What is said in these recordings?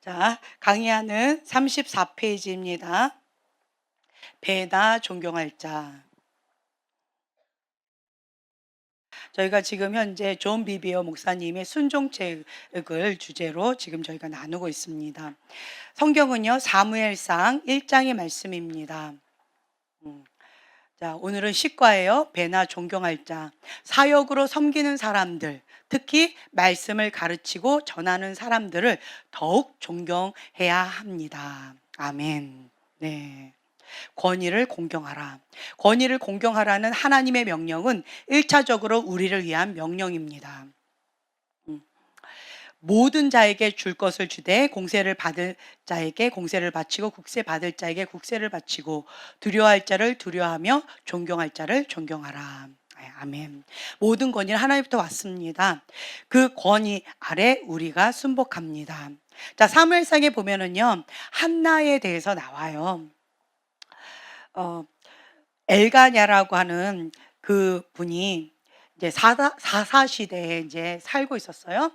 자, 강의하는 34페이지입니다. 배나 존경할 자. 저희가 지금 현재 존 비비어 목사님의 순종책을 주제로 지금 저희가 나누고 있습니다. 성경은요, 사무엘상 1장의 말씀입니다. 자, 오늘은 시과예요. 배나 존경할 자. 사역으로 섬기는 사람들, 특히 말씀을 가르치고 전하는 사람들을 더욱 존경해야 합니다. 아멘. 네. 권위를 공경하라. 권위를 공경하라는 하나님의 명령은 1차적으로 우리를 위한 명령입니다. 모든 자에게 줄 것을 주되 공세를 받을 자에게 공세를 바치고 국세 받을 자에게 국세를 바치고 두려워할 자를 두려워하며 존경할 자를 존경하라. 아멘. 모든 권위는 하나님부터 왔습니다. 그 권위 아래 우리가 순복합니다. 자, 사무엘상에 보면은요, 한나에 대해서 나와요. 엘가냐라고 하는 그 분이 이제 사사 시대에 이제 살고 있었어요.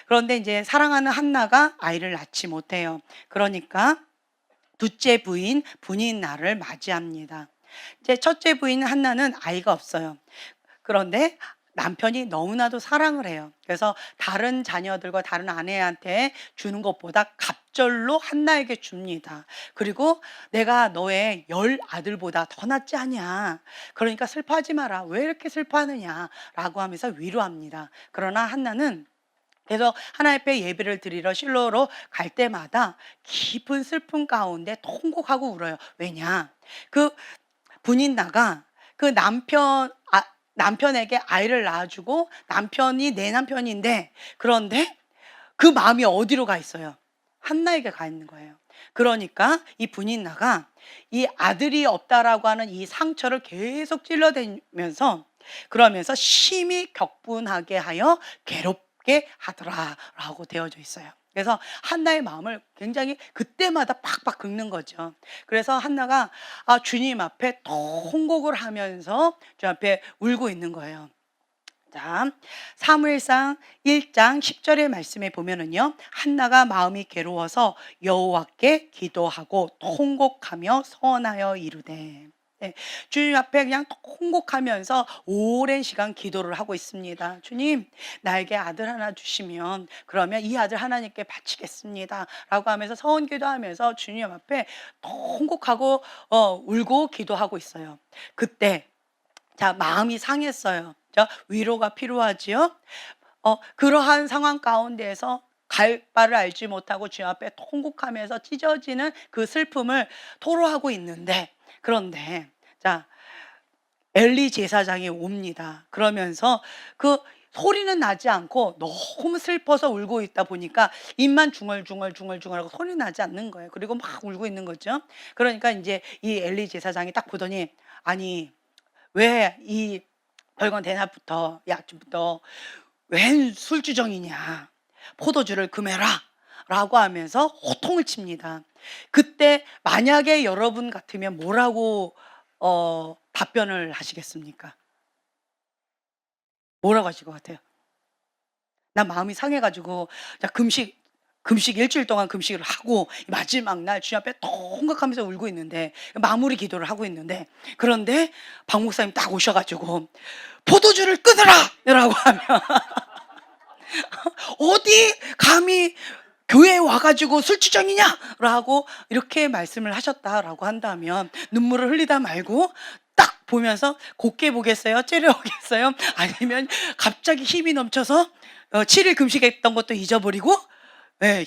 그런데 이제 사랑하는 한나가 아이를 낳지 못해요. 그러니까 둘째 부인 분인날을 맞이합니다. 이제 첫째 부인 한나는 아이가 없어요. 그런데 남편이 너무나도 사랑을 해요. 그래서 다른 자녀들과 다른 아내한테 주는 것보다 갑절로 한나에게 줍니다. 그리고 내가 너의 10아들보다 더 낫지 않냐. 그러니까 슬퍼하지 마라. 왜 이렇게 슬퍼하느냐. 라고 하면서 위로합니다. 그러나 한나는 그래서 하나님 앞에 예배를 드리러 실로로 갈 때마다 깊은 슬픔 가운데 통곡하고 울어요. 왜냐? 그 분인나가 그 남편에게 아이를 낳아주고 남편이 내 남편인데, 그런데 그 마음이 어디로 가 있어요? 한나에게 가 있는 거예요. 그러니까 이 분인나가 이 아들이 없다라고 하는 이 상처를 계속 찔러대면서 그러면서 심히 격분하게 하여 괴롭게 하더라라고 되어져 있어요. 그래서 한나의 마음을 굉장히 그때마다 팍팍 긁는 거죠. 그래서 한나가 주님 앞에 통곡을 하면서 주님 앞에 울고 있는 거예요. 자, 사무엘상 1장 10절의 말씀에 보면은요, 한나가 마음이 괴로워서 여호와께 기도하고 통곡하며 서원하여 이르되. 네, 주님 앞에 그냥 통곡하면서 오랜 시간 기도를 하고 있습니다. 주님, 나에게 아들 하나 주시면 그러면 이 아들 하나님께 바치겠습니다. 라고 하면서 서원 기도하면서 주님 앞에 통곡하고 울고 기도하고 있어요. 그때 자, 마음이 상했어요. 자, 위로가 필요하지요. 그러한 상황 가운데에서 갈 바를 알지 못하고 주님 앞에 통곡하면서 찢어지는 그 슬픔을 토로하고 있는데, 그런데 자, 엘리 제사장이 옵니다. 그러면서 그 소리는 나지 않고 너무 슬퍼서 울고 있다 보니까 입만 중얼중얼 하고 소리 나지 않는 거예요. 그리고 막 울고 있는 거죠. 그러니까 이제 이 엘리 제사장이 딱 보더니, 아니 왜 이 벌건 대낮부터 아침부터 웬 술주정이냐, 포도주를 금해라 라고 하면서 호통을 칩니다. 그때 만약에 여러분 같으면 뭐라고 답변을 하시겠습니까? 뭐라고 하실 것 같아요? 나 마음이 상해가지고 자, 금식 일주일 동안 금식을 하고 마지막 날 주님 앞에 통곡하면서 울고 있는데, 마무리 기도를 하고 있는데, 그런데 박 목사님 딱 오셔가지고 포도주를 끊으라! 라고 하면 어디 감히 교회에 와가지고 술주정이냐? 라고 이렇게 말씀을 하셨다라고 한다면 눈물을 흘리다 말고 딱 보면서 곱게 보겠어요? 째려보겠어요? 아니면 갑자기 힘이 넘쳐서 7일 금식했던 것도 잊어버리고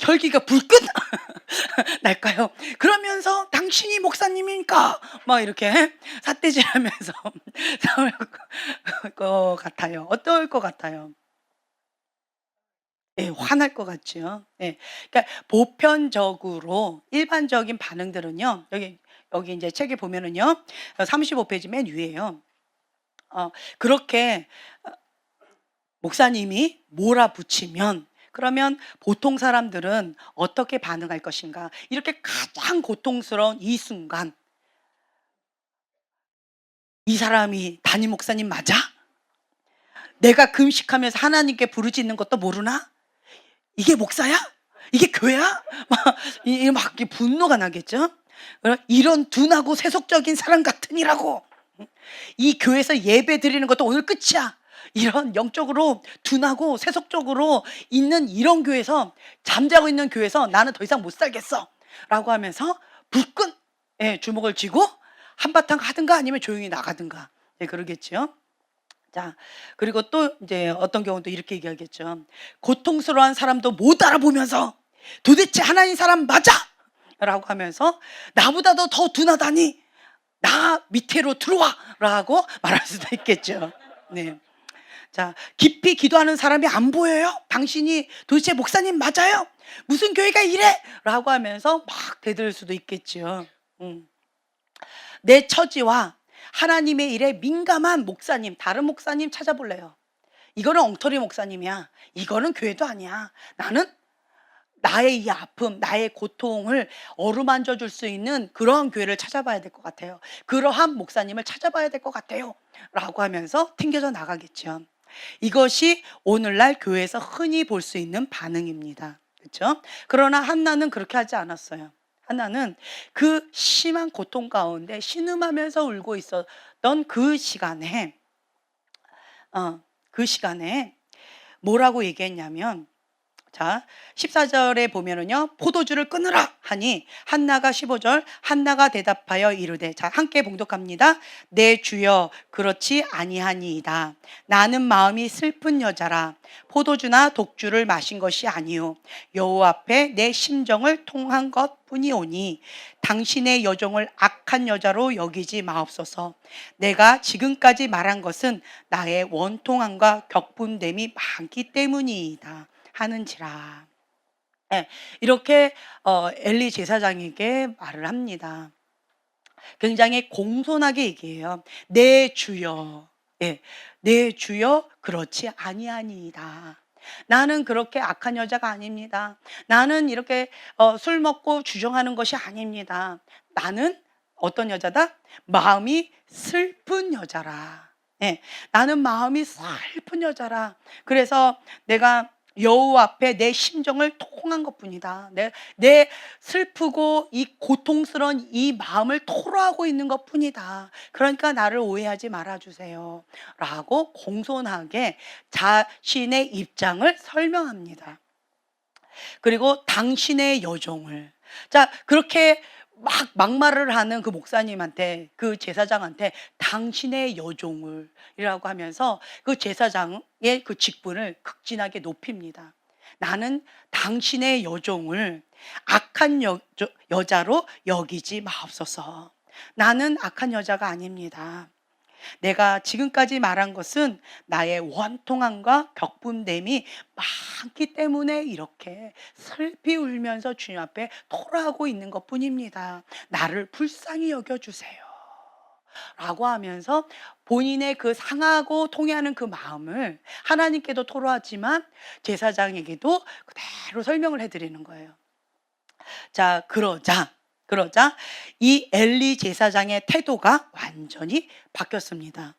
혈기가 불끈 날까요? 그러면서 당신이 목사님이니까 막 이렇게 삿대질하면서 싸울 것 같아요. 어떨 것 같아요? 화날 것 같죠. 그러니까 보편적으로 일반적인 반응들은요. 여기 이제 책에 보면은요. 35페이지 맨 위에요. 그렇게 목사님이 몰아붙이면 그러면 보통 사람들은 어떻게 반응할 것인가? 이렇게 가장 고통스러운 이 순간, 이 사람이 담임 목사님 맞아? 내가 금식하면서 하나님께 부르짖는 것도 모르나? 이게 목사야? 이게 교회야? 막 이렇게 분노가 나겠죠. 이런 둔하고 세속적인 사람 같으니라고. 이 교회에서 예배 드리는 것도 오늘 끝이야. 이런 영적으로 둔하고 세속적으로 있는 이런 교회에서, 잠자고 있는 교회에서 나는 더 이상 못 살겠어 라고 하면서 불끈, 주먹을 쥐고 한바탕 하든가 아니면 조용히 나가든가, 그러겠죠. 자, 그리고 또 이제 어떤 경우도 이렇게 얘기하겠죠. 고통스러운 사람도 못 알아보면서 도대체 하나님 사람 맞아? 라고 하면서 나보다도 더 둔하다니 나 밑으로 들어와 라고 말할 수도 있겠죠. 네. 자, 깊이 기도하는 사람이 안 보여요? 당신이 도대체 목사님 맞아요? 무슨 교회가 이래? 라고 하면서 막 대들 수도 있겠죠. 내 처지와 하나님의 일에 민감한 목사님, 다른 목사님 찾아볼래요. 이거는 엉터리 목사님이야. 이거는 교회도 아니야. 나는 나의 이 아픔, 나의 고통을 어루만져 줄 수 있는 그러한 교회를 찾아봐야 될 것 같아요. 그러한 목사님을 찾아봐야 될 것 같아요. 라고 하면서 튕겨져 나가겠죠. 이것이 오늘날 교회에서 흔히 볼 수 있는 반응입니다. 그렇죠? 그러나 한나는 그렇게 하지 않았어요. 한나는 그 심한 고통 가운데 신음하면서 울고 있었던 그 시간에 뭐라고 얘기했냐면, 자, 14절에 보면은요, 포도주를 끊으라 하니 한나가, 15절, 한나가 대답하여 이르되, 자, 함께 봉독합니다. 내 주여 그렇지 아니하니이다. 나는 마음이 슬픈 여자라. 포도주나 독주를 마신 것이 아니요 여호와 앞에 내 심정을 통한 것뿐이오니 당신의 여종을 악한 여자로 여기지 마옵소서. 내가 지금까지 말한 것은 나의 원통함과 격분됨이 많기 때문이다 하는지라. 이렇게 엘리 제사장에게 말을 합니다. 굉장히 공손하게 얘기해요. 내 주여, 내 주여 그렇지 아니하니이다. 나는 그렇게 악한 여자가 아닙니다. 나는 이렇게 술 먹고 주정하는 것이 아닙니다. 나는 어떤 여자다? 마음이 슬픈 여자라. 나는 마음이 슬픈 여자라. 그래서 내가 여호와 앞에 내 심정을 통한 것뿐이다. 내 슬프고 이 고통스러운 이 마음을 토로하고 있는 것뿐이다. 그러니까 나를 오해하지 말아주세요. 라고 공손하게 자신의 입장을 설명합니다. 그리고 당신의 여종을, 자, 그렇게 막 막말을 하는 그 목사님한테, 그 제사장한테 당신의 여종을 이라고 하면서 그 제사장의 그 직분을 극진하게 높입니다. 나는 당신의 여종을 악한 여자로 여기지 마옵소서. 나는 악한 여자가 아닙니다. 내가 지금까지 말한 것은 나의 원통함과 격분됨이 많기 때문에 이렇게 슬피 울면서 주님 앞에 토로하고 있는 것뿐입니다. 나를 불쌍히 여겨주세요. 라고 하면서 본인의 그 상하고 통해하는 그 마음을 하나님께도 토로하지만 제사장에게도 그대로 설명을 해드리는 거예요. 자, 그러자 이 엘리 제사장의 태도가 완전히 바뀌었습니다.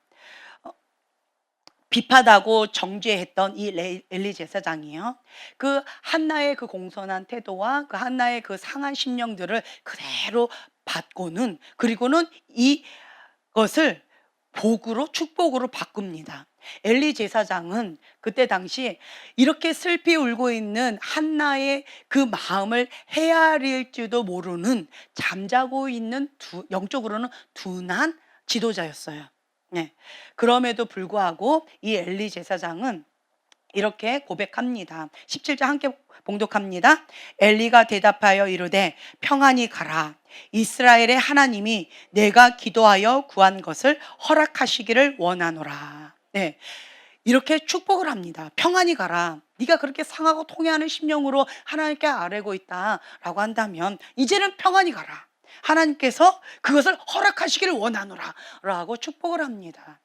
비판하고 정죄했던 이 엘리 제사장이요, 그 한나의 그 공손한 태도와 그 한나의 그 상한 심령들을 그대로 받고는, 그리고는 이것을 복으로, 축복으로 바꿉니다. 엘리 제사장은 그때 당시 이렇게 슬피 울고 있는 한나의 그 마음을 헤아릴지도 모르는, 잠자고 있는 영적으로는 둔한 지도자였어요. 그럼에도 불구하고 이 엘리 제사장은 이렇게 고백합니다. 17절 함께 봉독합니다. 엘리가 대답하여 이르되 평안히 가라. 이스라엘의 하나님이 내가 기도하여 구한 것을 허락하시기를 원하노라. 이렇게 축복을 합니다. 평안히 가라. 네가 그렇게 상하고 통해하는 심령으로 하나님께 아뢰고 있다라고 한다면 이제는 평안히 가라. 하나님께서 그것을 허락하시기를 원하노라 라고 축복을 합니다.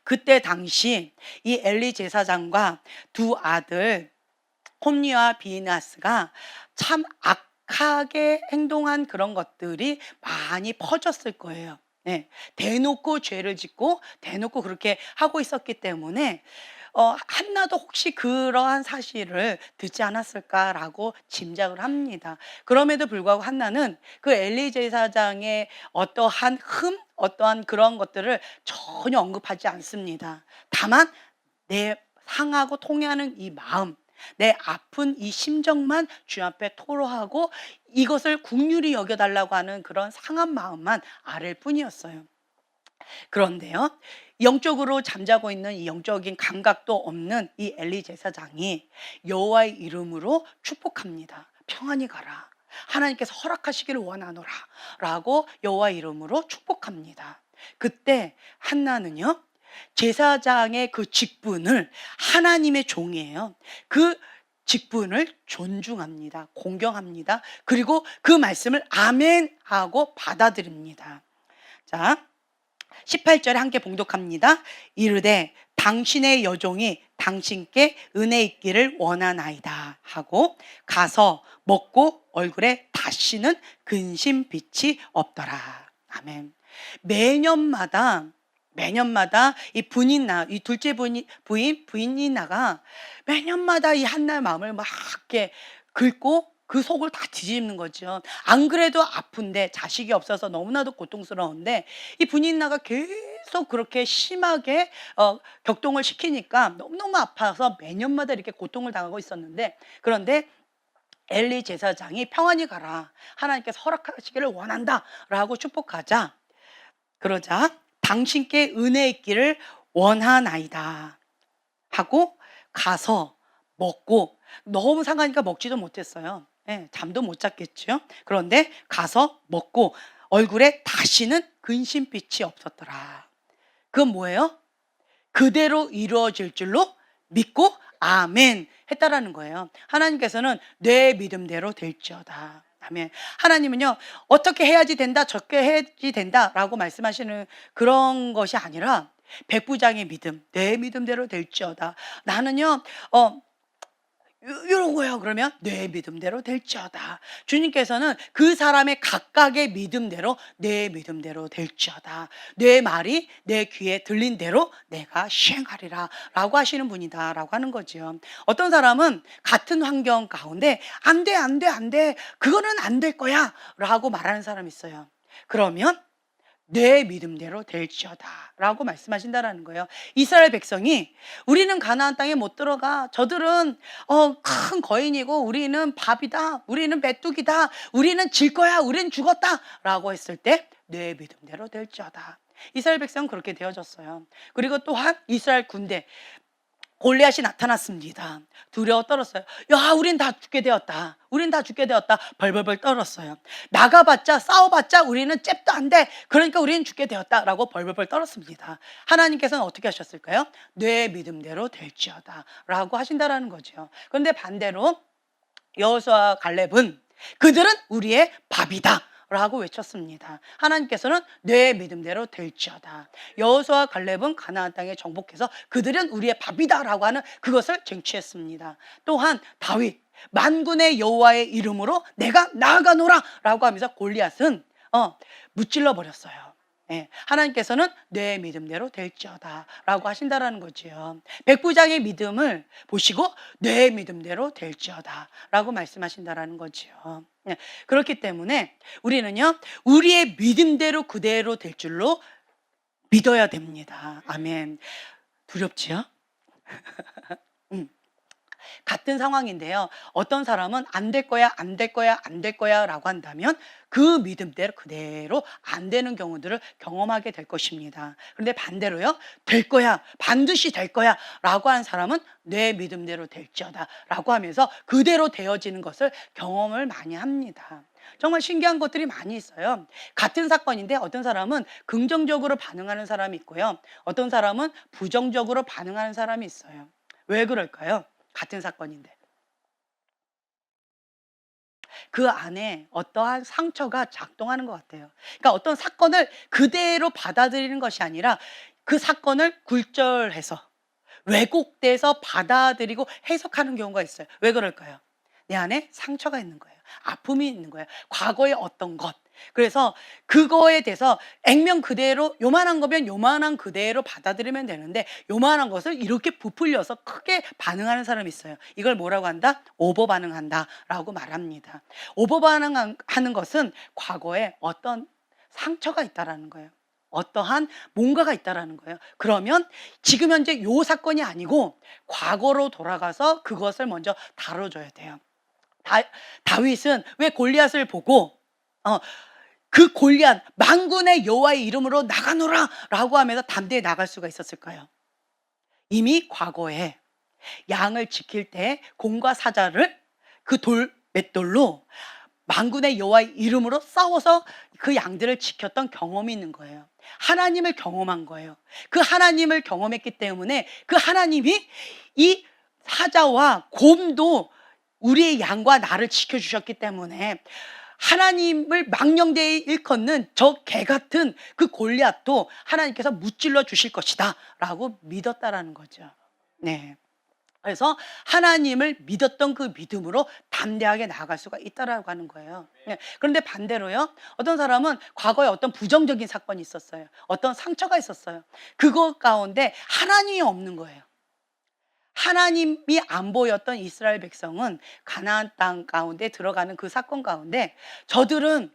그때 당시 이 엘리 제사장과 두 아들 홈리와 비느하스가 참 악하게 행동한 그런 것들이 많이 퍼졌을 거예요. 대놓고 죄를 짓고 대놓고 그렇게 하고 있었기 때문에 한나도 혹시 그러한 사실을 듣지 않았을까라고 짐작을 합니다. 그럼에도 불구하고 한나는 그 엘리 제사장의 어떠한 어떠한 그런 것들을 전혀 언급하지 않습니다. 다만 내 상하고 통해하는 이 마음, 내 아픈 이 심정만 주 앞에 토로하고 이것을 국률이 여겨달라고 하는 그런 상한 마음만 아랠 뿐이었어요. 그런데요, 영적으로 잠자고 있는 이 영적인 감각도 없는 이 엘리 제사장이 여호와의 이름으로 축복합니다. 평안히 가라. 하나님께서 허락하시기를 원하노라. 라고 여호와의 이름으로 축복합니다. 그때 한나는요, 제사장의 그 직분을, 하나님의 종이에요. 그 직분을 존중합니다. 공경합니다. 그리고 그 말씀을 아멘 하고 받아들입니다. 자, 18절에 함께 봉독합니다. 이르되 당신의 여종이 당신께 은혜 있기를 원하나이다 하고 가서 먹고 얼굴에 다시는 근심빛이 없더라. 아멘. 매년마다 이 이 둘째 부인이나가 매년마다 이 한나의 마음을 막 이렇게 긁고 그 속을 다 뒤집는 거죠. 안 그래도 아픈데, 자식이 없어서 너무나도 고통스러운데 이 분인나가 계속 그렇게 심하게 격동을 시키니까 너무너무 아파서 매년마다 이렇게 고통을 당하고 있었는데, 그런데 엘리 제사장이 평안히 가라, 하나님께서 허락하시기를 원한다 라고 축복하자, 그러자 당신께 은혜 있기를 원하나이다 하고 가서 먹고, 너무 상하니까 먹지도 못했어요. 잠도 못 잤겠죠. 그런데 가서 먹고 얼굴에 다시는 근심빛이 없었더라. 그건 뭐예요? 그대로 이루어질 줄로 믿고 아멘 했다라는 거예요. 하나님께서는 내 믿음대로 될지어다. 아멘. 하나님은요, 어떻게 해야지 된다, 저렇게 해야지 된다라고 말씀하시는 그런 것이 아니라 백부장의 믿음, 내 믿음대로 될지어다. 나는요, 이런 거예요. 그러면 내 믿음대로 될지어다. 주님께서는 그 사람의 각각의 믿음대로 내 믿음대로 될지어다. 내 말이 내 귀에 들린 대로 내가 시행하리라 라고 하시는 분이다 라고 하는 거죠. 어떤 사람은 같은 환경 가운데 안 돼, 안 돼, 안 돼, 그거는 안 될 거야 라고 말하는 사람이 있어요. 그러면 내 믿음대로 될지어다 라고 말씀하신다라는 거예요. 이스라엘 백성이 우리는 가나안 땅에 못 들어가, 저들은 큰 거인이고 우리는 밥이다, 우리는 메뚜기다, 우리는 질 거야, 우리는 죽었다 라고 했을 때 내 믿음대로 될지어다. 이스라엘 백성은 그렇게 되어졌어요. 그리고 또한 이스라엘 군대 골리앗이 나타났습니다. 두려워 떨었어요. 야, 우린 다 죽게 되었다. 우린 다 죽게 되었다. 벌벌벌 떨었어요. 나가봤자, 싸워봤자 우리는 잽도 안 돼. 그러니까 우리는 죽게 되었다라고 벌벌벌 떨었습니다. 하나님께서는 어떻게 하셨을까요? 내 믿음대로 될지어다 라고 하신다라는 거죠. 그런데 반대로 여호수아와 갈렙은 그들은 우리의 밥이다 라고 외쳤습니다. 하나님께서는 내 믿음대로 될지어다. 여호수아와 갈렙은 가나안 땅에 정복해서 그들은 우리의 밥이다 라고 하는 그것을 쟁취했습니다. 또한 다윗, 만군의 여호와의 이름으로 내가 나아가노라 라고 하면서 골리앗은 무찔러 버렸어요. 하나님께서는 내 믿음대로 될지어다 라고 하신다라는 거지요. 백부장의 믿음을 보시고 내 믿음대로 될지어다 라고 말씀하신다라는 거지요. 그렇기 때문에 우리는요, 우리의 믿음대로 그대로 될 줄로 믿어야 됩니다. 아멘. 두렵지요? 같은 상황인데요, 어떤 사람은 안 될 거야, 안 될 거야, 안 될 거야 라고 한다면 그 믿음대로 그대로 안 되는 경우들을 경험하게 될 것입니다. 그런데 반대로요, 될 거야, 반드시 될 거야 라고 하는 사람은 내 믿음대로 될지어다 라고 하면서 그대로 되어지는 것을 경험을 많이 합니다. 정말 신기한 것들이 많이 있어요. 같은 사건인데 어떤 사람은 긍정적으로 반응하는 사람이 있고요, 어떤 사람은 부정적으로 반응하는 사람이 있어요. 왜 그럴까요? 같은 사건인데 그 안에 어떠한 상처가 작동하는 것 같아요. 그러니까 어떤 사건을 그대로 받아들이는 것이 아니라 그 사건을 굴절해서 왜곡돼서 받아들이고 해석하는 경우가 있어요. 왜 그럴까요? 내 안에 상처가 있는 거예요. 아픔이 있는 거예요. 과거의 어떤 것, 그래서 그거에 대해서 액면 그대로 요만한 거면 요만한 그대로 받아들이면 되는데 요만한 것을 이렇게 부풀려서 크게 반응하는 사람이 있어요. 이걸 뭐라고 한다? 오버 반응한다라고 말합니다. 오버 반응하는 것은 과거에 어떤 상처가 있다라는 거예요. 어떠한 뭔가가 있다라는 거예요. 그러면 지금 현재 요 사건이 아니고 과거로 돌아가서 그것을 먼저 다뤄줘야 돼요. 다윗은 왜 골리앗을 보고 그 골리앗 만군의 여호와의 이름으로 나가노라 라고 하면서 담대히 나갈 수가 있었을까요? 이미 과거에 양을 지킬 때 공과 사자를 그 맷돌로 만군의 여호와의 이름으로 싸워서 그 양들을 지켰던 경험이 있는 거예요. 하나님을 경험한 거예요. 그 하나님을 경험했기 때문에 그 하나님이 이 사자와 곰도 우리의 양과 나를 지켜주셨기 때문에 하나님을 망령되이 일컫는 저 개 같은 그 골리앗도 하나님께서 무찔러 주실 것이다 라고 믿었다라는 거죠. 네. 그래서 하나님을 믿었던 그 믿음으로 담대하게 나아갈 수가 있다라고 하는 거예요. 네. 그런데 반대로요, 어떤 사람은 과거에 어떤 부정적인 사건이 있었어요. 어떤 상처가 있었어요. 그거 가운데 하나님이 없는 거예요. 하나님이 안 보였던 이스라엘 백성은 가나안 땅 가운데 들어가는 그 사건 가운데 저들은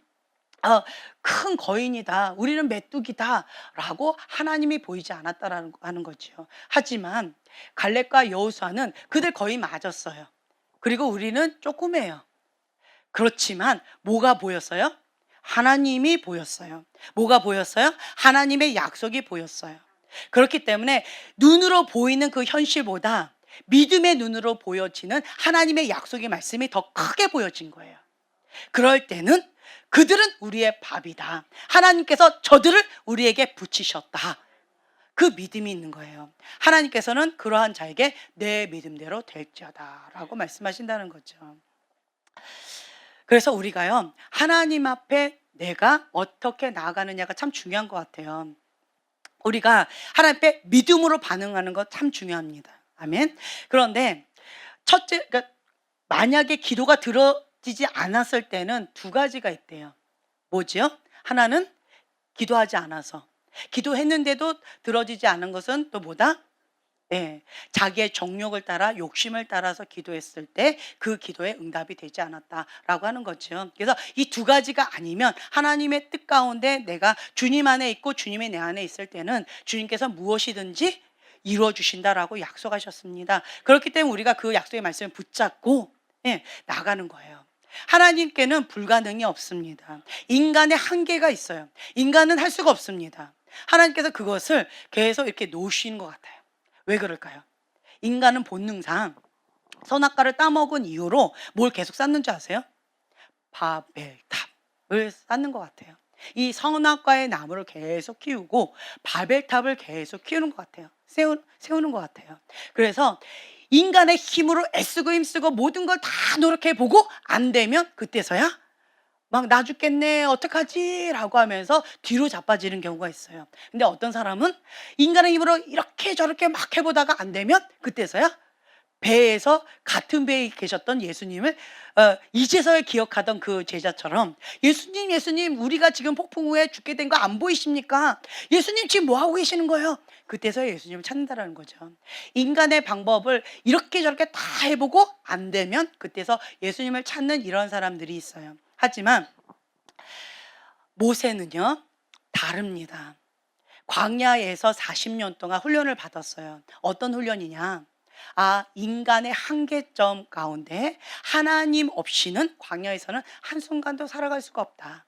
큰 거인이다, 우리는 메뚜기다 라고 하나님이 보이지 않았다라는 하는 거죠. 하지만 갈렙과 여호수아는 그들 거의 맞았어요. 그리고 우리는 조그매요. 그렇지만 뭐가 보였어요? 하나님이 보였어요. 뭐가 보였어요? 하나님의 약속이 보였어요. 그렇기 때문에 눈으로 보이는 그 현실보다 믿음의 눈으로 보여지는 하나님의 약속의 말씀이 더 크게 보여진 거예요. 그럴 때는 그들은 우리의 밥이다, 하나님께서 저들을 우리에게 붙이셨다, 그 믿음이 있는 거예요. 하나님께서는 그러한 자에게 내 믿음대로 될지어다 라고 말씀하신다는 거죠. 그래서 우리가요, 하나님 앞에 내가 어떻게 나아가느냐가 참 중요한 것 같아요. 우리가 하나님 앞에 믿음으로 반응하는 것 참 중요합니다. 아멘. 그런데 첫째, 그러니까 만약에 기도가 들어지지 않았을 때는 두 가지가 있대요. 뭐지요? 하나는 기도하지 않아서, 기도했는데도 들어지지 않은 것은 또 뭐다? 네, 자기의 정욕을 따라 욕심을 따라서 기도했을 때 그 기도에 응답이 되지 않았다라고 하는 거죠. 그래서 이 두 가지가 아니면 하나님의 뜻 가운데 내가 주님 안에 있고 주님이 내 안에 있을 때는 주님께서 무엇이든지 이루어 주신다라고 약속하셨습니다. 그렇기 때문에 우리가 그 약속의 말씀을 붙잡고 나가는 거예요. 하나님께는 불가능이 없습니다. 인간의 한계가 있어요. 인간은 할 수가 없습니다. 하나님께서 그것을 계속 이렇게 놓으시는 것 같아요. 왜 그럴까요? 인간은 본능상 선악과를 따먹은 이후로 뭘 계속 쌓는 줄 아세요? 바벨탑을 쌓는 것 같아요. 이 선악과의 나무를 계속 키우고 바벨탑을 계속 키우는 것 같아요. 세우는 것 같아요. 그래서 인간의 힘으로 애쓰고 힘쓰고 모든 걸 다 노력해보고 안 되면 그때서야 막 나 죽겠네 어떡하지 라고 하면서 뒤로 자빠지는 경우가 있어요. 근데 어떤 사람은 인간의 힘으로 이렇게 저렇게 막 해보다가 안 되면 그때서야 배에서 같은 배에 계셨던 예수님을 이제서야 기억하던 그 제자처럼, 예수님 예수님 우리가 지금 폭풍 후에 죽게 된 거 안 보이십니까? 예수님 지금 뭐 하고 계시는 거예요? 그때서야 예수님을 찾는다라는 거죠. 인간의 방법을 이렇게 저렇게 다 해보고 안 되면 그때서 예수님을 찾는 이런 사람들이 있어요. 하지만 모세는요 다릅니다. 광야에서 40년 동안 훈련을 받았어요. 어떤 훈련이냐? 인간의 한계점 가운데 하나님 없이는 광야에서는 한순간도 살아갈 수가 없다.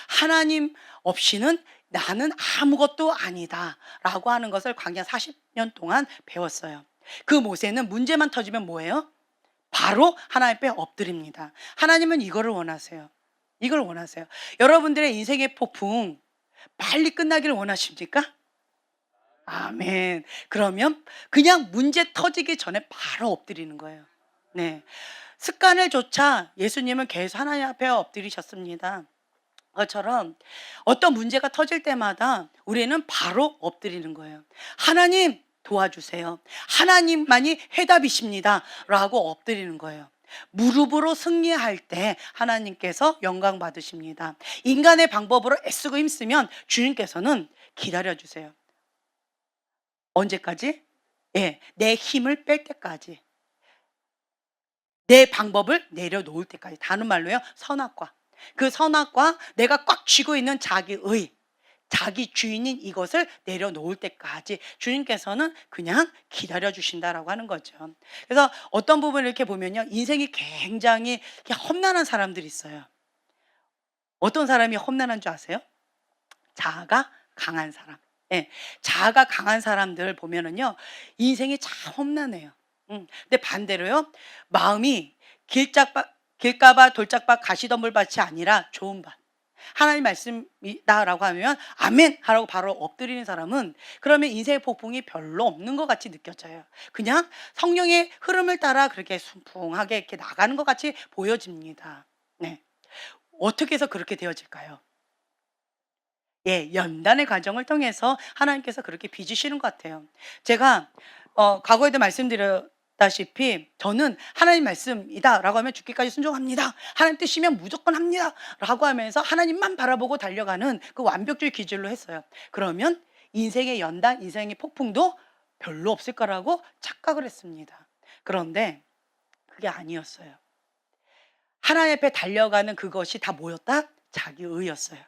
하나님 없이는 나는 아무것도 아니다 라고 하는 것을 광야 40년 동안 배웠어요. 그 모세는 문제만 터지면 뭐예요? 바로 하나님 앞에 엎드립니다. 하나님은 이거를 원하세요. 이걸 원하세요. 여러분들의 인생의 폭풍 빨리 끝나기를 원하십니까? 아멘. 그러면 그냥 문제 터지기 전에 바로 엎드리는 거예요. 네. 습관을 조차 예수님은 계속 하나님 앞에 엎드리셨습니다. 그것처럼 어떤 문제가 터질 때마다 우리는 바로 엎드리는 거예요. 하나님 도와주세요. 하나님만이 해답이십니다 라고 엎드리는 거예요. 무릎으로 승리할 때 하나님께서 영광 받으십니다. 인간의 방법으로 애쓰고 힘쓰면 주님께서는 기다려 주세요. 언제까지? 예, 내 힘을 뺄 때까지. 내 방법을 내려놓을 때까지. 다른 말로요, 선악과. 그 선악과 내가 꽉 쥐고 있는 자기의, 자기 주인인 이것을 내려놓을 때까지 주님께서는 그냥 기다려 주신다라고 하는 거죠. 그래서 어떤 부분을 이렇게 보면요, 인생이 굉장히 이렇게 험난한 사람들이 있어요. 어떤 사람이 험난한 줄 아세요? 자아가 강한 사람. 예. 자아가 강한 사람들 보면은요, 인생이 참 험난해요. 근데 반대로요, 마음이 길가봐 돌짝밭 가시덤불밭이 아니라 좋은 밭. 하나님 말씀이다라고 하면 아멘 하라고 바로 엎드리는 사람은, 그러면 인생의 폭풍이 별로 없는 것 같이 느껴져요. 그냥 성령의 흐름을 따라 그렇게 순풍하게 이렇게 나가는 것 같이 보여집니다. 네. 어떻게 해서 그렇게 되어질까요? 예, 연단의 과정을 통해서 하나님께서 그렇게 빚으시는 것 같아요. 제가 과거에도 말씀드렸다시피 저는 하나님 말씀이다라고 하면 죽기까지 순종합니다. 하나님 뜻이면 무조건 합니다라고 하면서 하나님만 바라보고 달려가는 그 완벽주의 기질로 했어요. 그러면 인생의 연단, 인생의 폭풍도 별로 없을 거라고 착각을 했습니다. 그런데 그게 아니었어요. 하나님 앞에 달려가는 그것이 다 뭐였다? 자기의였어요.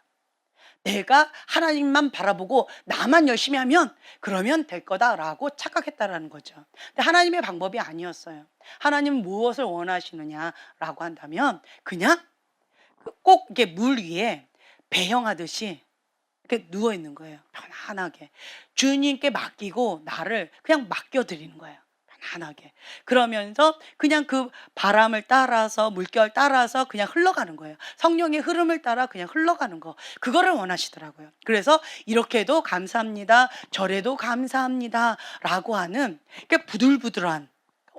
내가 하나님만 바라보고 나만 열심히 하면 그러면 될 거다라고 착각했다라는 거죠. 근데 하나님의 방법이 아니었어요. 하나님은 무엇을 원하시느냐라고 한다면 그냥 꼭 이렇게 물 위에 배영하듯이 이렇게 누워 있는 거예요. 편안하게. 주님께 맡기고 나를 그냥 맡겨드리는 거예요. 편안하게. 그러면서 그냥 그 바람을 따라서, 물결 따라서 그냥 흘러가는 거예요. 성령의 흐름을 따라 그냥 흘러가는 거. 그거를 원하시더라고요. 그래서 이렇게도 감사합니다. 저래도 감사합니다. 라고 하는 이렇게 부들부들한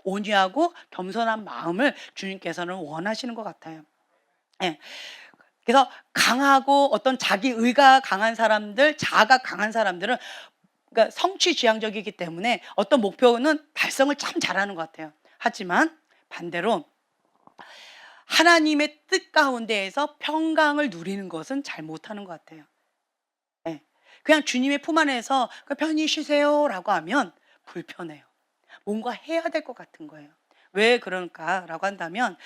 온유하고 겸손한 마음을 주님께서는 원하시는 것 같아요. 예. 그래서 강하고 어떤 자기의가 강한 사람들, 자아가 강한 사람들은, 그러니까 성취지향적이기 때문에 어떤 목표는 달성을 참 잘하는 것 같아요. 하지만 반대로 하나님의 뜻 가운데에서 평강을 누리는 것은 잘 못하는 것 같아요. 예. 그냥 주님의 품 안에서 편히 쉬세요라고 하면 불편해요. 뭔가 해야 될 것 같은 거예요. 왜 그럴까라고 한다면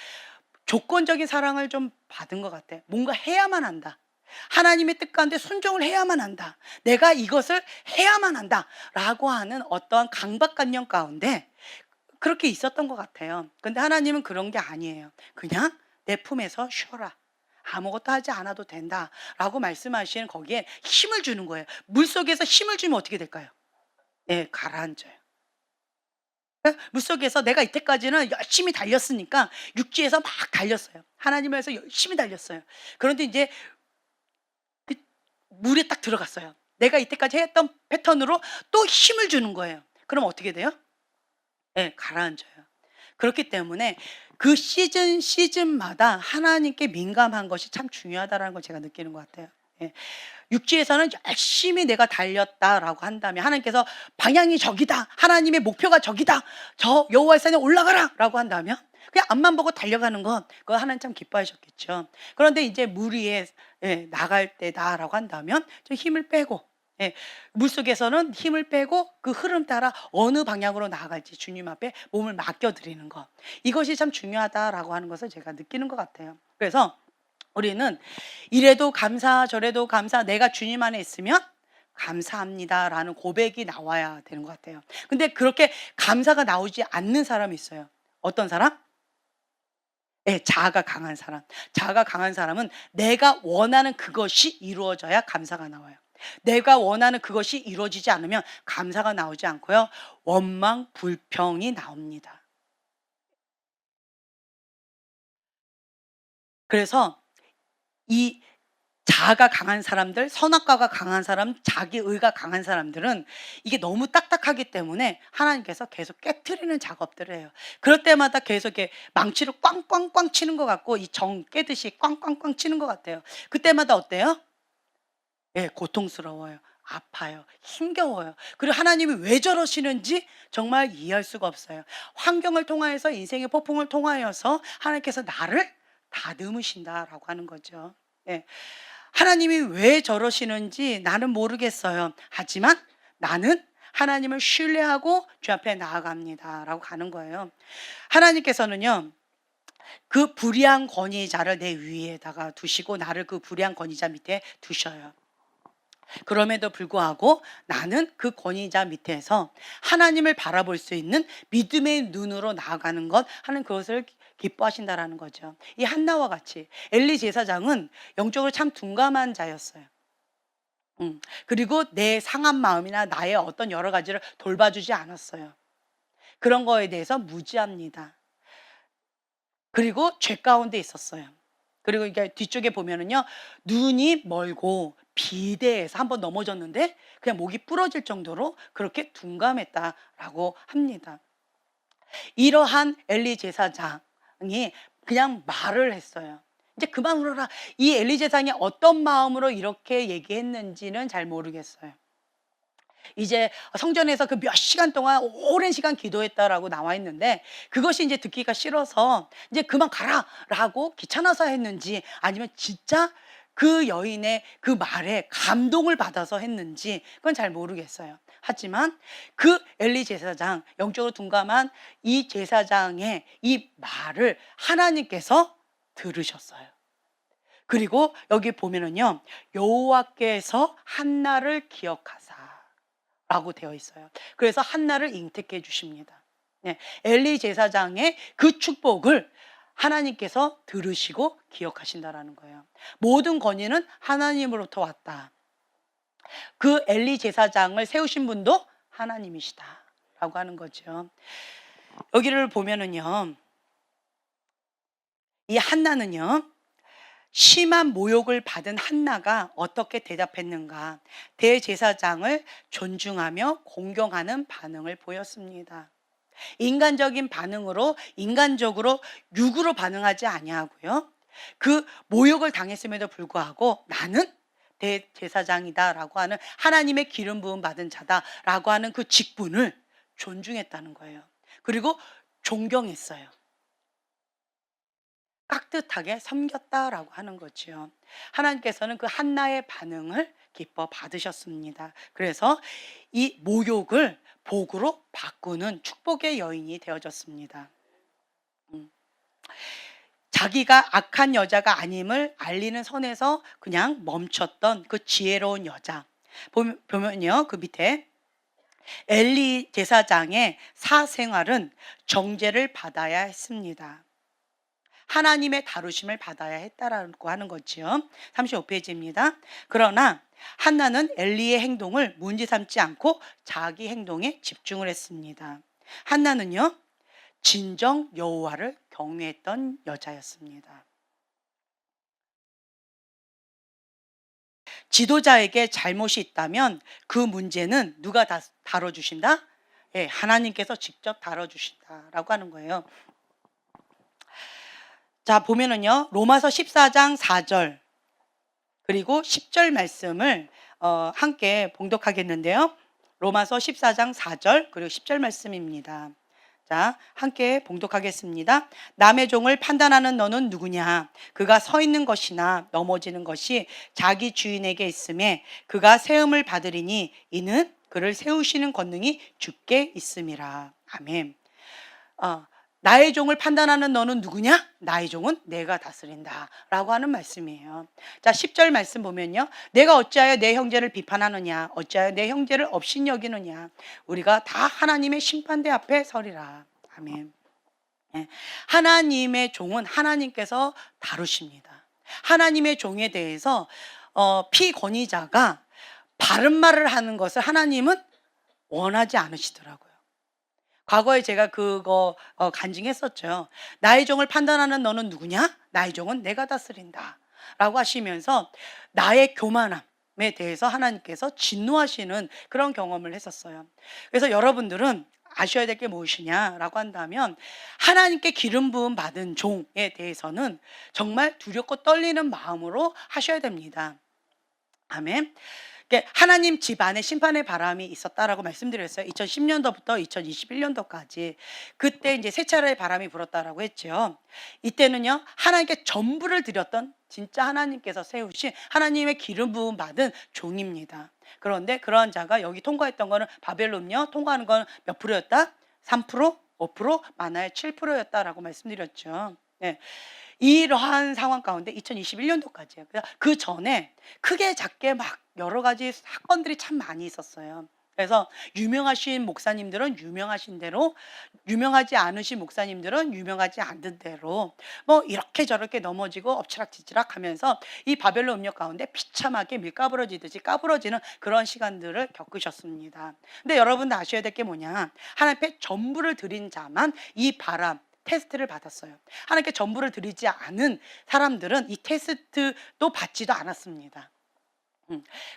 조건적인 사랑을 좀 받은 것 같아. 뭔가 해야만 한다. 하나님의 뜻 가운데 순종을 해야만 한다. 내가 이것을 해야만 한다. 라고 하는 어떠한 강박관념 가운데 그렇게 있었던 것 같아요. 근데 하나님은 그런 게 아니에요. 그냥 내 품에서 쉬어라. 아무것도 하지 않아도 된다. 라고 말씀하시는 거기에 힘을 주는 거예요. 물속에서 힘을 주면 어떻게 될까요? 네, 가라앉아요. 물속에서 내가 이때까지는 열심히 달렸으니까 육지에서 막 달렸어요. 하나님을 위해서 열심히 달렸어요. 그런데 이제 그 물에 딱 들어갔어요. 내가 이때까지 했던 패턴으로 또 힘을 주는 거예요. 그럼 어떻게 돼요? 예, 가라앉아요. 그렇기 때문에 그 시즌마다 하나님께 민감한 것이 참 중요하다는 걸 제가 느끼는 것 같아요. 예. 육지에서는 열심히 내가 달렸다라고 한다면 하나님께서 방향이 저기다, 하나님의 목표가 저기다, 저 여호와의 산에 올라가라라고 한다면 그냥 앞만 보고 달려가는 건 그거 하나님 참 기뻐하셨겠죠. 그런데 이제 물 위에 나갈 때다라고 한다면 좀 힘을 빼고, 물속에서는 힘을 빼고 그 흐름 따라 어느 방향으로 나아갈지 주님 앞에 몸을 맡겨드리는 것, 이것이 참 중요하다라고 하는 것을 제가 느끼는 것 같아요. 그래서 우리는 이래도 감사 저래도 감사, 내가 주님 안에 있으면 감사합니다라는 고백이 나와야 되는 것 같아요. 근데 그렇게 감사가 나오지 않는 사람이 있어요. 어떤 사람? 자아가 강한 사람. 자아가 강한 사람은 내가 원하는 그것이 이루어져야 감사가 나와요. 내가 원하는 그것이 이루어지지 않으면 감사가 나오지 않고요, 원망, 불평이 나옵니다. 그래서 이 자아가 강한 사람들, 선악과가 강한 사람, 자기의가 강한 사람들은 이게 너무 딱딱하기 때문에 하나님께서 계속 깨트리는 작업들을 해요. 그럴 때마다 계속 이렇게 망치를 꽝꽝꽝 치는 것 같고 이 정 깨듯이 꽝꽝꽝 치는 것 같아요. 그때마다 어때요? 예, 고통스러워요. 아파요. 힘겨워요. 그리고 하나님이 왜 저러시는지 정말 이해할 수가 없어요. 환경을 통하여서, 인생의 폭풍을 통하여서 하나님께서 나를 다듬으신다라고 하는 거죠. 예. 하나님이 왜 저러시는지 나는 모르겠어요. 하지만 나는 하나님을 신뢰하고 주 앞에 나아갑니다라고 가는 거예요. 하나님께서는요, 그 불의한 권위자를 내 위에다가 두시고 나를 그 불의한 권위자 밑에 두셔요. 그럼에도 불구하고 나는 그 권위자 밑에서 하나님을 바라볼 수 있는 믿음의 눈으로 나아가는 것, 하는 그것을 기뻐하신다라는 거죠. 이 한나와 같이 엘리 제사장은 영적으로 참 둔감한 자였어요. 그리고 내 상한 마음이나 나의 어떤 여러 가지를 돌봐주지 않았어요. 그런 거에 대해서 무지합니다. 그리고 죄 가운데 있었어요. 그리고 이게 뒤쪽에 보면은요, 눈이 멀고 비대해서 한번 넘어졌는데 그냥 목이 부러질 정도로 그렇게 둔감했다라고 합니다. 이러한 엘리 제사장이 그냥 말을 했어요. 이제 그만 울어라. 이 엘리 제사장이 어떤 마음으로 이렇게 얘기했는지는 잘 모르겠어요. 이제 성전에서 그 몇 시간 동안 오랜 시간 기도했다라고 나와 있는데, 그것이 이제 듣기가 싫어서 이제 그만 가라라고 귀찮아서 했는지, 아니면 진짜 그 여인의 그 말에 감동을 받아서 했는지 그건 잘 모르겠어요. 하지만 그 엘리 제사장, 영적으로 둔감한 이 제사장의 이 말을 하나님께서 들으셨어요. 그리고 여기 보면은요, 여호와께서 한나를 기억하사 라고 되어 있어요. 그래서 한나를 잉택해 주십니다. 네, 엘리 제사장의 그 축복을 하나님께서 들으시고 기억하신다라는 거예요. 모든 권위는 하나님으로부터 왔다. 그 엘리 제사장을 세우신 분도 하나님이시다라고 하는 거죠. 여기를 보면은요, 이 한나는요, 심한 모욕을 받은 한나가 어떻게 대답했는가, 대제사장을 존중하며 공경하는 반응을 보였습니다. 인간적인 반응으로, 인간적으로 육으로 반응하지 아니하고요, 그 모욕을 당했음에도 불구하고 나는 대제사장이다라고 하는, 하나님의 기름 부음 받은 자다라고 하는 그 직분을 존중했다는 거예요. 그리고 존경했어요. 깍듯하게 섬겼다라고 하는 거죠. 하나님께서는 그 한나의 반응을 기뻐 받으셨습니다. 그래서 이 모욕을 복으로 바꾸는 축복의 여인이 되어졌습니다. 자기가 악한 여자가 아님을 알리는 선에서 그냥 멈췄던 그 지혜로운 여자. 보면요, 그 밑에 엘리 제사장의 사생활은 정죄를 받아야 했습니다. 하나님의 다루심을 받아야 했다라고 하는 거지요. 35페이지입니다. 그러나 한나는 엘리의 행동을 문제 삼지 않고 자기 행동에 집중을 했습니다. 한나는요, 진정 여호와를 경외했던 여자였습니다. 지도자에게 잘못이 있다면 그 문제는 누가 다뤄주신다? 예, 하나님께서 직접 다뤄주신다라고 하는 거예요. 자, 보면은요, 로마서 14장 4절 그리고 10절 말씀을 함께 봉독하겠는데요. 로마서 14장 4절 그리고 10절 말씀입니다. 자, 함께 봉독하겠습니다. 남의 종을 판단하는 너는 누구냐? 그가 서 있는 것이나 넘어지는 것이 자기 주인에게 있음에 그가 세움을 받으리니 이는 그를 세우시는 권능이 주께 있음이라. 아멘. 나의 종을 판단하는 너는 누구냐? 나의 종은 내가 다스린다 라고 하는 말씀이에요. 자, 10절 말씀 보면요, 내가 어찌하여 내 형제를 비판하느냐? 어찌하여 내 형제를 업신여기느냐? 우리가 다 하나님의 심판대 앞에 서리라. 아멘. 하나님의 종은 하나님께서 다루십니다. 하나님의 종에 대해서 피권위자가 바른 말을 하는 것을 하나님은 원하지 않으시더라고요. 과거에 제가 그거 간증했었죠. 나의 종을 판단하는 너는 누구냐? 나의 종은 내가 다스린다 라고 하시면서 나의 교만함에 대해서 하나님께서 진노하시는 그런 경험을 했었어요. 그래서 여러분들은 아셔야 될 게 무엇이냐라고 한다면, 하나님께 기름 부음 받은 종에 대해서는 정말 두렵고 떨리는 마음으로 하셔야 됩니다. 아멘. 하나님 집안에 심판의 바람이 있었다라고 말씀드렸어요. 2010년도부터 2021년도까지 그때 이제 세 차례의 바람이 불었다라고 했죠. 이때는요 하나님께 전부를 드렸던 진짜 하나님께서 세우신 하나님의 기름 부음 받은 종입니다. 그런데 그러한 자가 여기 통과했던 거는 바벨론요 통과하는 건 몇 프로였다? 3%, 5%, 많아야 7%였다라고 말씀드렸죠. 네. 이러한 상황 가운데 2021년도까지요. 그 전에 크게 작게 막 여러 가지 사건들이 참 많이 있었어요. 그래서 유명하신 목사님들은 유명하신 대로, 유명하지 않으신 목사님들은 유명하지 않은 대로 뭐 이렇게 저렇게 넘어지고 엎치락뒤치락 하면서 이 바벨론 음력 가운데 비참하게 밀가부러지듯이 까부러지는 그런 시간들을 겪으셨습니다. 근데 여러분 아셔야 될 게 뭐냐, 하나님 앞에 전부를 드린 자만 이 바람 테스트를 받았어요. 하나님께 전부를 드리지 않은 사람들은 이 테스트도 받지도 않았습니다.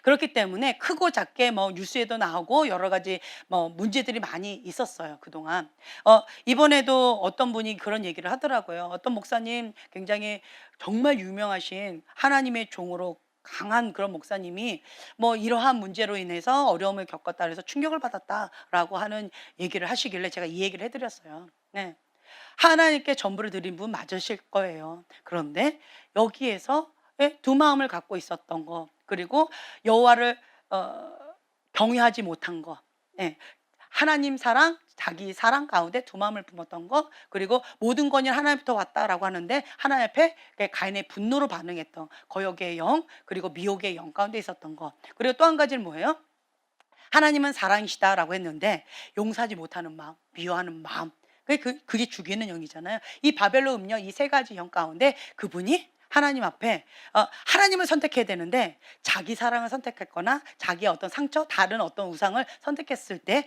그렇기 때문에 크고 작게 뭐 뉴스에도 나오고 여러 가지 뭐 문제들이 많이 있었어요 그동안. 이번에도 어떤 분이 그런 얘기를 하더라고요. 어떤 목사님, 굉장히 정말 유명하신 하나님의 종으로 강한 그런 목사님이 뭐 이러한 문제로 인해서 어려움을 겪었다 그래서 충격을 받았다라고 하는 얘기를 하시길래 제가 이 얘기를 해드렸어요. 네. 하나님께 전부를 드린 분 맞으실 거예요. 그런데 여기에서 두 마음을 갖고 있었던 거, 그리고 여호와를 경외하지 못한 거, 예, 하나님 사랑, 자기 사랑 가운데 두 마음을 품었던 거, 그리고 모든 권위는 하나님부터 왔다라고 하는데 하나님 앞에 가인의 분노로 반응했던 거역의 영, 그리고 미혹의 영 가운데 있었던 거, 그리고 또 한 가지는 뭐예요? 하나님은 사랑이시다라고 했는데 용서하지 못하는 마음, 미워하는 마음, 그게 죽이는 영이잖아요. 이 바벨론 음녀 이 세 가지 영 가운데 그분이 하나님 앞에 하나님을 선택해야 되는데 자기 사랑을 선택했거나 자기의 어떤 상처, 다른 어떤 우상을 선택했을 때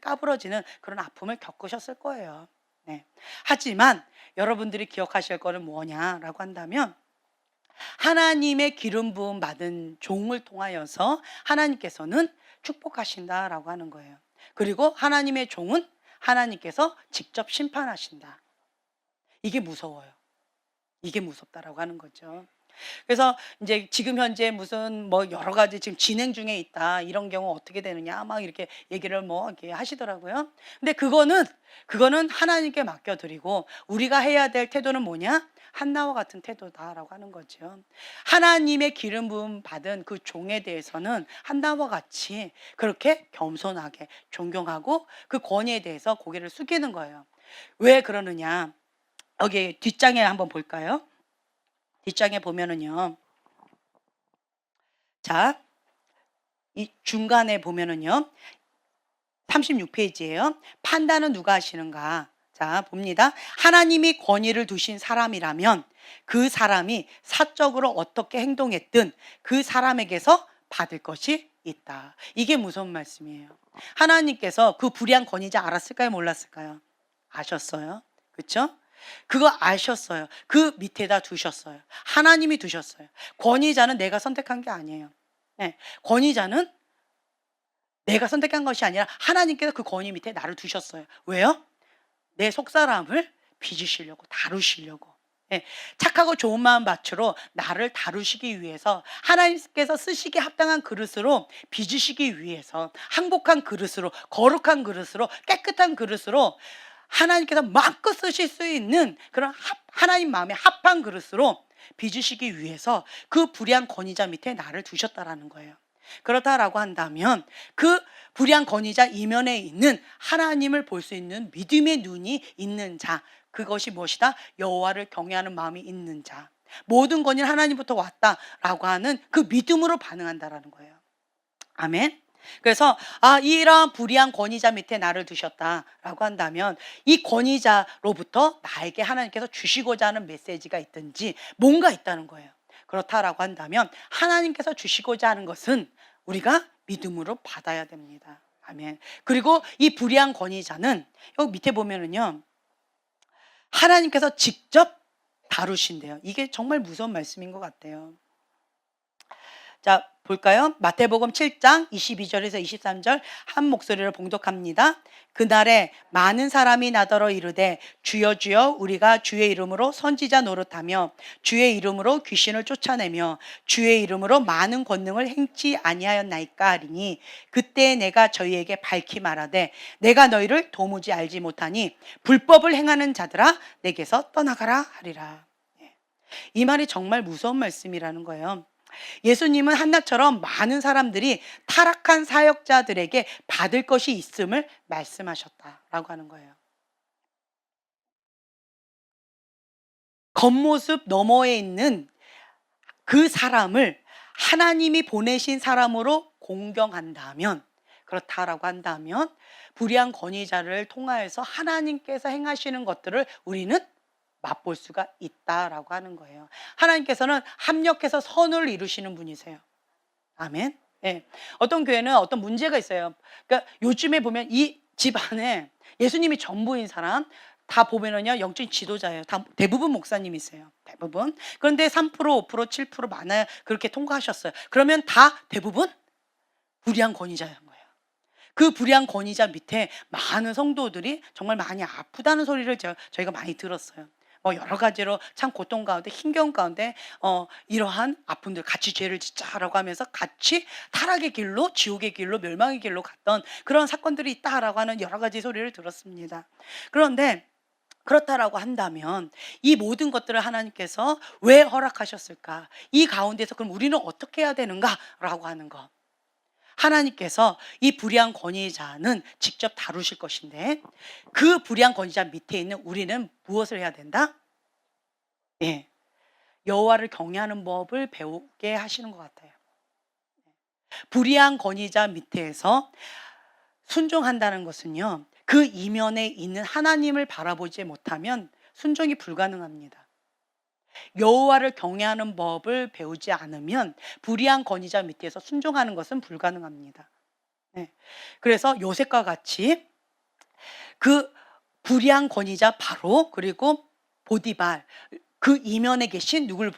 까부러지는 그런 아픔을 겪으셨을 거예요. 네. 하지만 여러분들이 기억하실 거는 뭐냐라고 한다면 하나님의 기름 부음 받은 종을 통하여서 하나님께서는 축복하신다라고 하는 거예요. 그리고 하나님의 종은 하나님께서 직접 심판하신다. 이게 무서워요. 이게 무섭다라고 하는 거죠. 그래서 이제 지금 현재 무슨 뭐 여러 가지 지금 진행 중에 있다, 이런 경우 어떻게 되느냐 막 이렇게 얘기를 뭐 이렇게 하시더라고요. 근데 그거는 하나님께 맡겨드리고 우리가 해야 될 태도는 뭐냐? 한나와 같은 태도다라고 하는 거죠. 하나님의 기름 부음 받은 그 종에 대해서는 한나와 같이 그렇게 겸손하게 존경하고 그 권위에 대해서 고개를 숙이는 거예요. 왜 그러느냐? 여기 뒷장에 한번 볼까요? 뒷장에 보면은요. 자, 이 중간에 보면은요. 36페이지예요. 판단은 누가 하시는가? 자, 봅니다. 하나님이 권위를 두신 사람이라면 그 사람이 사적으로 어떻게 행동했든 그 사람에게서 받을 것이 있다. 이게 무서운 말씀이에요. 하나님께서 그 불의한 권위자 알았을까요? 몰랐을까요? 아셨어요. 그렇죠? 그거 아셨어요. 그 밑에다 두셨어요. 하나님이 두셨어요. 권위자는 내가 선택한 게 아니에요. 네. 권위자는 내가 선택한 것이 아니라 하나님께서 그 권위 밑에 나를 두셨어요. 왜요? 내 속사람을 빚으시려고, 다루시려고. 예, 착하고 좋은 마음 밭으로 나를 다루시기 위해서, 하나님께서 쓰시기에 합당한 그릇으로 빚으시기 위해서, 항복한 그릇으로, 거룩한 그릇으로, 깨끗한 그릇으로 하나님께서 마음껏 쓰실 수 있는 그런 하나님 마음에 합한 그릇으로 빚으시기 위해서 그 불의한 권위자 밑에 나를 두셨다라는 거예요. 그렇다라고 한다면 그 불의한 권위자 이면에 있는 하나님을 볼 수 있는 믿음의 눈이 있는 자, 그것이 무엇이다? 여호와를 경외하는 마음이 있는 자, 모든 권위는 하나님부터 왔다라고 하는 그 믿음으로 반응한다라는 거예요. 아멘. 그래서 이러한 불의한 권위자 밑에 나를 두셨다라고 한다면 이 권위자로부터 나에게 하나님께서 주시고자 하는 메시지가 있든지 뭔가 있다는 거예요. 그렇다라고 한다면 하나님께서 주시고자 하는 것은 우리가 믿음으로 받아야 됩니다. 아멘. 그리고 이 불의한 권위자는 여기 밑에 보면은요, 하나님께서 직접 다루신대요. 이게 정말 무서운 말씀인 것 같아요. 자, 볼까요? 마태복음 7장 22절에서 23절 한 목소리로 봉독합니다. 그날에 많은 사람이 나더러 이르되 주여 주여 우리가 주의 이름으로 선지자 노릇하며 주의 이름으로 귀신을 쫓아내며 주의 이름으로 많은 권능을 행치 아니하였나이까 하리니 그때 내가 저희에게 밝히 말하되 내가 너희를 도무지 알지 못하니 불법을 행하는 자들아 내게서 떠나가라 하리라. 이 말이 정말 무서운 말씀이라는 거예요. 예수님은 한나처럼 많은 사람들이 타락한 사역자들에게 받을 것이 있음을 말씀하셨다라고 하는 거예요. 겉모습 너머에 있는 그 사람을 하나님이 보내신 사람으로 공경한다면, 그렇다라고 한다면 불의한 권위자를 통하여서 하나님께서 행하시는 것들을 우리는 맛볼 수가 있다라고 하는 거예요. 하나님께서는 합력해서 선을 이루시는 분이세요. 아멘. 예. 어떤 교회는 어떤 문제가 있어요. 그러니까 요즘에 보면 이 집안에 예수님이 전부인 사람 다 보면은요 영적인 지도자예요. 다 대부분 목사님이세요. 대부분. 그런데 3% 5% 7% 많아요. 그렇게 통과하셨어요. 그러면 다 대부분 불의한 권위자인 거예요. 그 불의한 권위자 밑에 많은 성도들이 정말 많이 아프다는 소리를 저희가 많이 들었어요. 여러 가지로 참 고통 가운데 힘겨운 가운데 이러한 아픔들 같이 죄를 짓자라고 하면서 같이 타락의 길로 지옥의 길로 멸망의 길로 갔던 그런 사건들이 있다라고 하는 여러 가지 소리를 들었습니다. 그런데 그렇다라고 한다면 이 모든 것들을 하나님께서 왜 허락하셨을까? 이 가운데서 그럼 우리는 어떻게 해야 되는가라고 하는 거. 하나님께서 이 불의한 권위자는 직접 다루실 것인데 그 불의한 권위자 밑에 있는 우리는 무엇을 해야 된다? 예, 여호와를 경외하는 법을 배우게 하시는 것 같아요. 불의한 권위자 밑에서 순종한다는 것은요, 그 이면에 있는 하나님을 바라보지 못하면 순종이 불가능합니다. 여호와를 경외하는 법을 배우지 않으면 불의한 권위자 밑에서 순종하는 것은 불가능합니다. 네. 그래서 요셉과 같이 그 불의한 권위자 바로 그리고 보디발 그 이면에 계신 누굴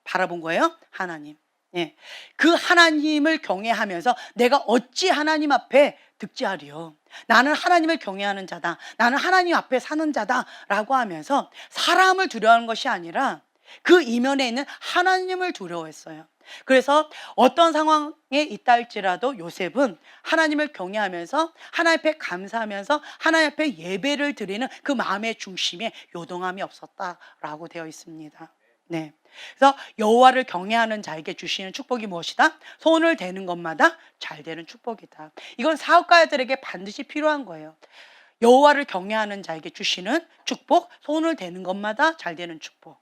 바라본 거예요? 하나님. 예. 그 하나님을 경외하면서 내가 어찌 하나님 앞에 득지하리요. 나는 하나님을 경외하는 자다. 나는 하나님 앞에 사는 자다라고 하면서 사람을 두려워하는 것이 아니라 그 이면에 있는 하나님을 두려워했어요. 그래서 어떤 상황에 있다 할지라도 요셉은 하나님을 경외하면서 하나님 앞에 감사하면서 하나님 앞에 예배를 드리는 그 마음의 중심에 요동함이 없었다라고 되어 있습니다. 네. 그래서 여호와를 경외하는 자에게 주시는 축복이 무엇이다? 손을 대는 것마다 잘 되는 축복이다. 이건 사업가들에게 반드시 필요한 거예요. 여호와를 경외하는 자에게 주시는 축복, 손을 대는 것마다 잘 되는 축복.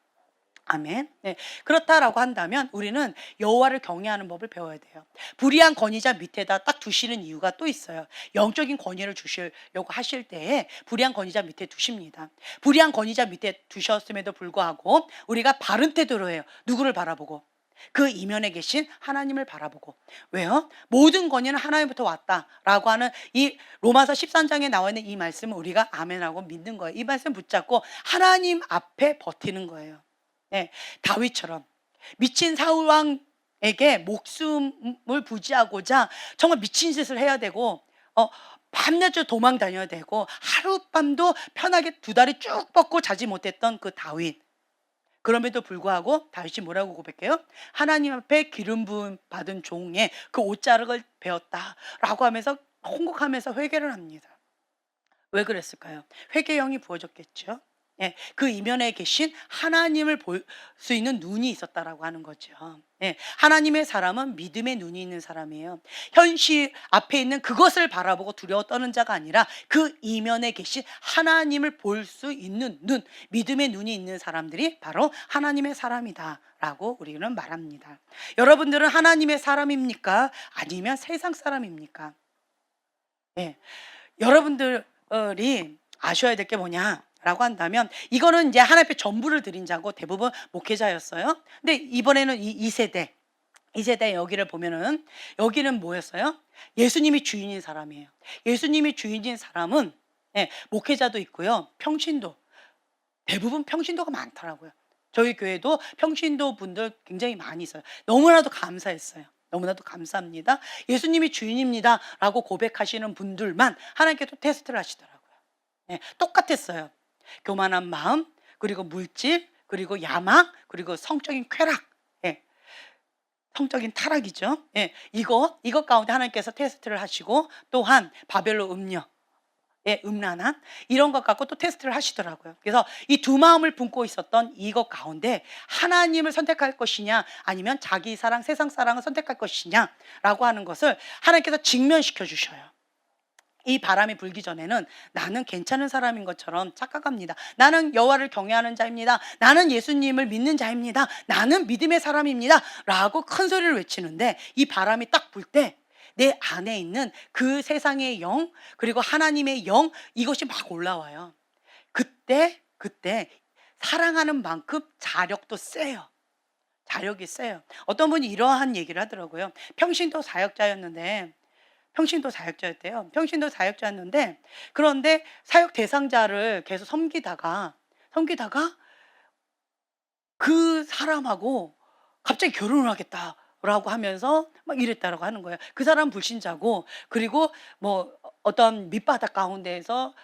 아멘. 네. 그렇다라고 한다면 우리는 여호와를 경외하는 법을 배워야 돼요. 불의한 권위자 밑에다 딱 두시는 이유가 또 있어요. 영적인 권위를 주시려고 하실 때에 불의한 권위자 밑에 두십니다. 불의한 권위자 밑에 두셨음에도 불구하고 우리가 바른 태도로 해요. 누구를 바라보고? 그 이면에 계신 하나님을 바라보고. 왜요? 모든 권위는 하나님부터 왔다라고 하는 이 로마서 13장에 나와 있는 이 말씀을 우리가 아멘하고 믿는 거예요. 이 말씀 붙잡고 하나님 앞에 버티는 거예요. 네, 다윗처럼 미친 사울 왕에게 목숨을 부지하고자 정말 미친 짓을 해야 되고 밤낮으로 도망 다녀야 되고 하룻밤도 편하게 두 다리 쭉 뻗고 자지 못했던 그 다윗. 그럼에도 불구하고 다윗이 뭐라고 고백해요? 하나님 앞에 기름 부음 받은 종의 그 옷자락을 베었다라고 하면서 홍곡하면서 회개를 합니다. 왜 그랬을까요? 회개의 영이 부어졌겠죠. 예, 그 이면에 계신 하나님을 볼 수 있는 눈이 있었다라고 하는 거죠. 예, 하나님의 사람은 믿음의 눈이 있는 사람이에요. 현실 앞에 있는 그것을 바라보고 두려워 떠는 자가 아니라 그 이면에 계신 하나님을 볼 수 있는 눈, 믿음의 눈이 있는 사람들이 바로 하나님의 사람이다라고 우리는 말합니다. 여러분들은 하나님의 사람입니까? 아니면 세상 사람입니까? 예, 여러분들이 아셔야 될 게 뭐냐라고 한다면 이거는 이제 하나님 앞에 전부를 드린 자고 대부분 목회자였어요. 근데 이번에는 이 세대 여기를 보면은 여기는 뭐였어요? 예수님이 주인인 사람이에요. 예수님이 주인인 사람은 목회자도 있고요. 평신도 대부분 평신도가 많더라고요. 저희 교회도 평신도 분들 굉장히 많이 있어요. 너무나도 감사했어요. 너무나도 감사합니다. 예수님이 주인입니다라고 고백하시는 분들만 하나님께서 테스트를 하시더라고요. 네, 똑같았어요. 교만한 마음, 그리고 물질, 그리고 야망, 그리고 성적인 쾌락, 예, 성적인 타락이죠. 예, 이것 가운데 하나님께서 테스트를 하시고, 또한 바벨론 음녀, 예, 음란한 이런 것 갖고 또 테스트를 하시더라고요. 그래서 이 두 마음을 품고 있었던 이것 가운데 하나님을 선택할 것이냐, 아니면 자기 사랑, 세상 사랑을 선택할 것이냐라고 하는 것을 하나님께서 직면시켜 주셔요. 이 바람이 불기 전에는 나는 괜찮은 사람인 것처럼 착각합니다. 나는 여호와를 경외하는 자입니다. 나는 예수님을 믿는 자입니다. 나는 믿음의 사람입니다. 라고 큰 소리를 외치는데, 이 바람이 딱 불 때 내 안에 있는 그 세상의 영, 그리고 하나님의 영, 이것이 막 올라와요. 그때 사랑하는 만큼 자력도 세요. 자력이 세요. 어떤 분이 이러한 얘기를 하더라고요. 평신도 사역자였대요. 평신도 사역자였는데, 그런데 사역 대상자를 계속 섬기다가 그 사람하고 갑자기 결혼을 하겠다라고 하면서 막 이랬다라고 하는 거예요. 그 사람 불신자고, 그리고 뭐 어떤 밑바닥 가운데에서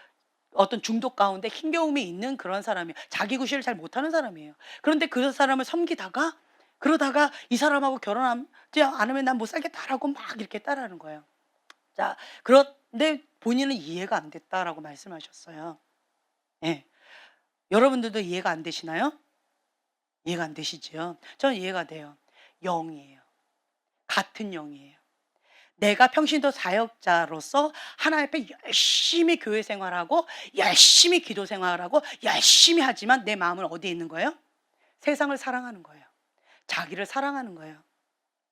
어떤 중독 가운데 힘겨움이 있는 그런 사람이에요. 자기 구실을 잘 못하는 사람이에요. 그런데 그 사람을 섬기다가, 그러다가 이 사람하고 결혼하지 않으면 난 못 살겠다라고 막 이렇게 따라하는 거예요. 자, 그런데 본인은 이해가 안 됐다라고 말씀하셨어요. 예. 여러분들도 이해가 안 되시나요? 이해가 안 되시죠? 저는 이해가 돼요. 영이에요. 같은 영이에요. 내가 평신도 사역자로서 하나님 앞에 열심히 교회 생활하고, 열심히 기도 생활하고, 열심히 하지만 내 마음은 어디에 있는 거예요? 세상을 사랑하는 거예요. 자기를 사랑하는 거예요.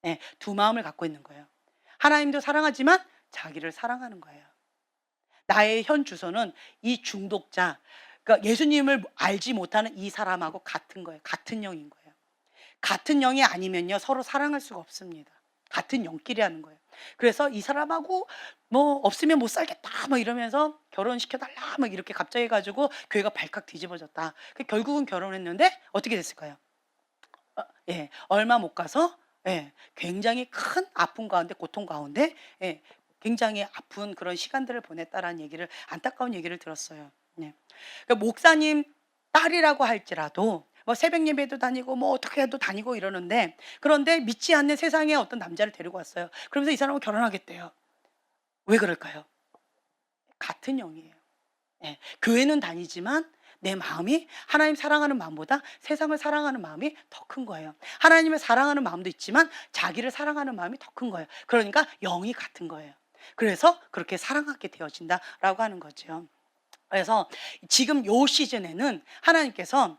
네, 두 마음을 갖고 있는 거예요. 하나님도 사랑하지만 자기를 사랑하는 거예요. 나의 현 주소는 이 중독자, 그러니까 예수님을 알지 못하는 이 사람하고 같은 거예요. 같은 영인 거예요. 같은 영이 아니면요, 서로 사랑할 수가 없습니다. 같은 영끼리 하는 거예요. 그래서 이 사람하고 뭐 없으면 못 살겠다 뭐 이러면서 결혼시켜달라 뭐 이렇게 갑자기 해가지고 교회가 발칵 뒤집어졌다. 결국은 결혼했는데 어떻게 됐을까요? 예, 얼마 못 가서, 예, 굉장히 큰 아픔 가운데, 고통 가운데, 예, 굉장히 아픈 그런 시간들을 보냈다라는 얘기를, 안타까운 얘기를 들었어요. 네. 그러니까 목사님 딸이라고 할지라도 뭐 새벽 예배도 다니고 뭐 어떻게 해도 다니고 이러는데, 그런데 믿지 않는 세상에 어떤 남자를 데리고 왔어요. 그러면서 이 사람은 결혼하겠대요. 왜 그럴까요? 같은 영이에요. 예, 교회는 다니지만 내 마음이 하나님 사랑하는 마음보다 세상을 사랑하는 마음이 더 큰 거예요. 하나님을 사랑하는 마음도 있지만 자기를 사랑하는 마음이 더 큰 거예요. 그러니까 영이 같은 거예요. 그래서 그렇게 사랑하게 되어진다라고 하는 거죠. 그래서 지금 요 시즌에는 하나님께서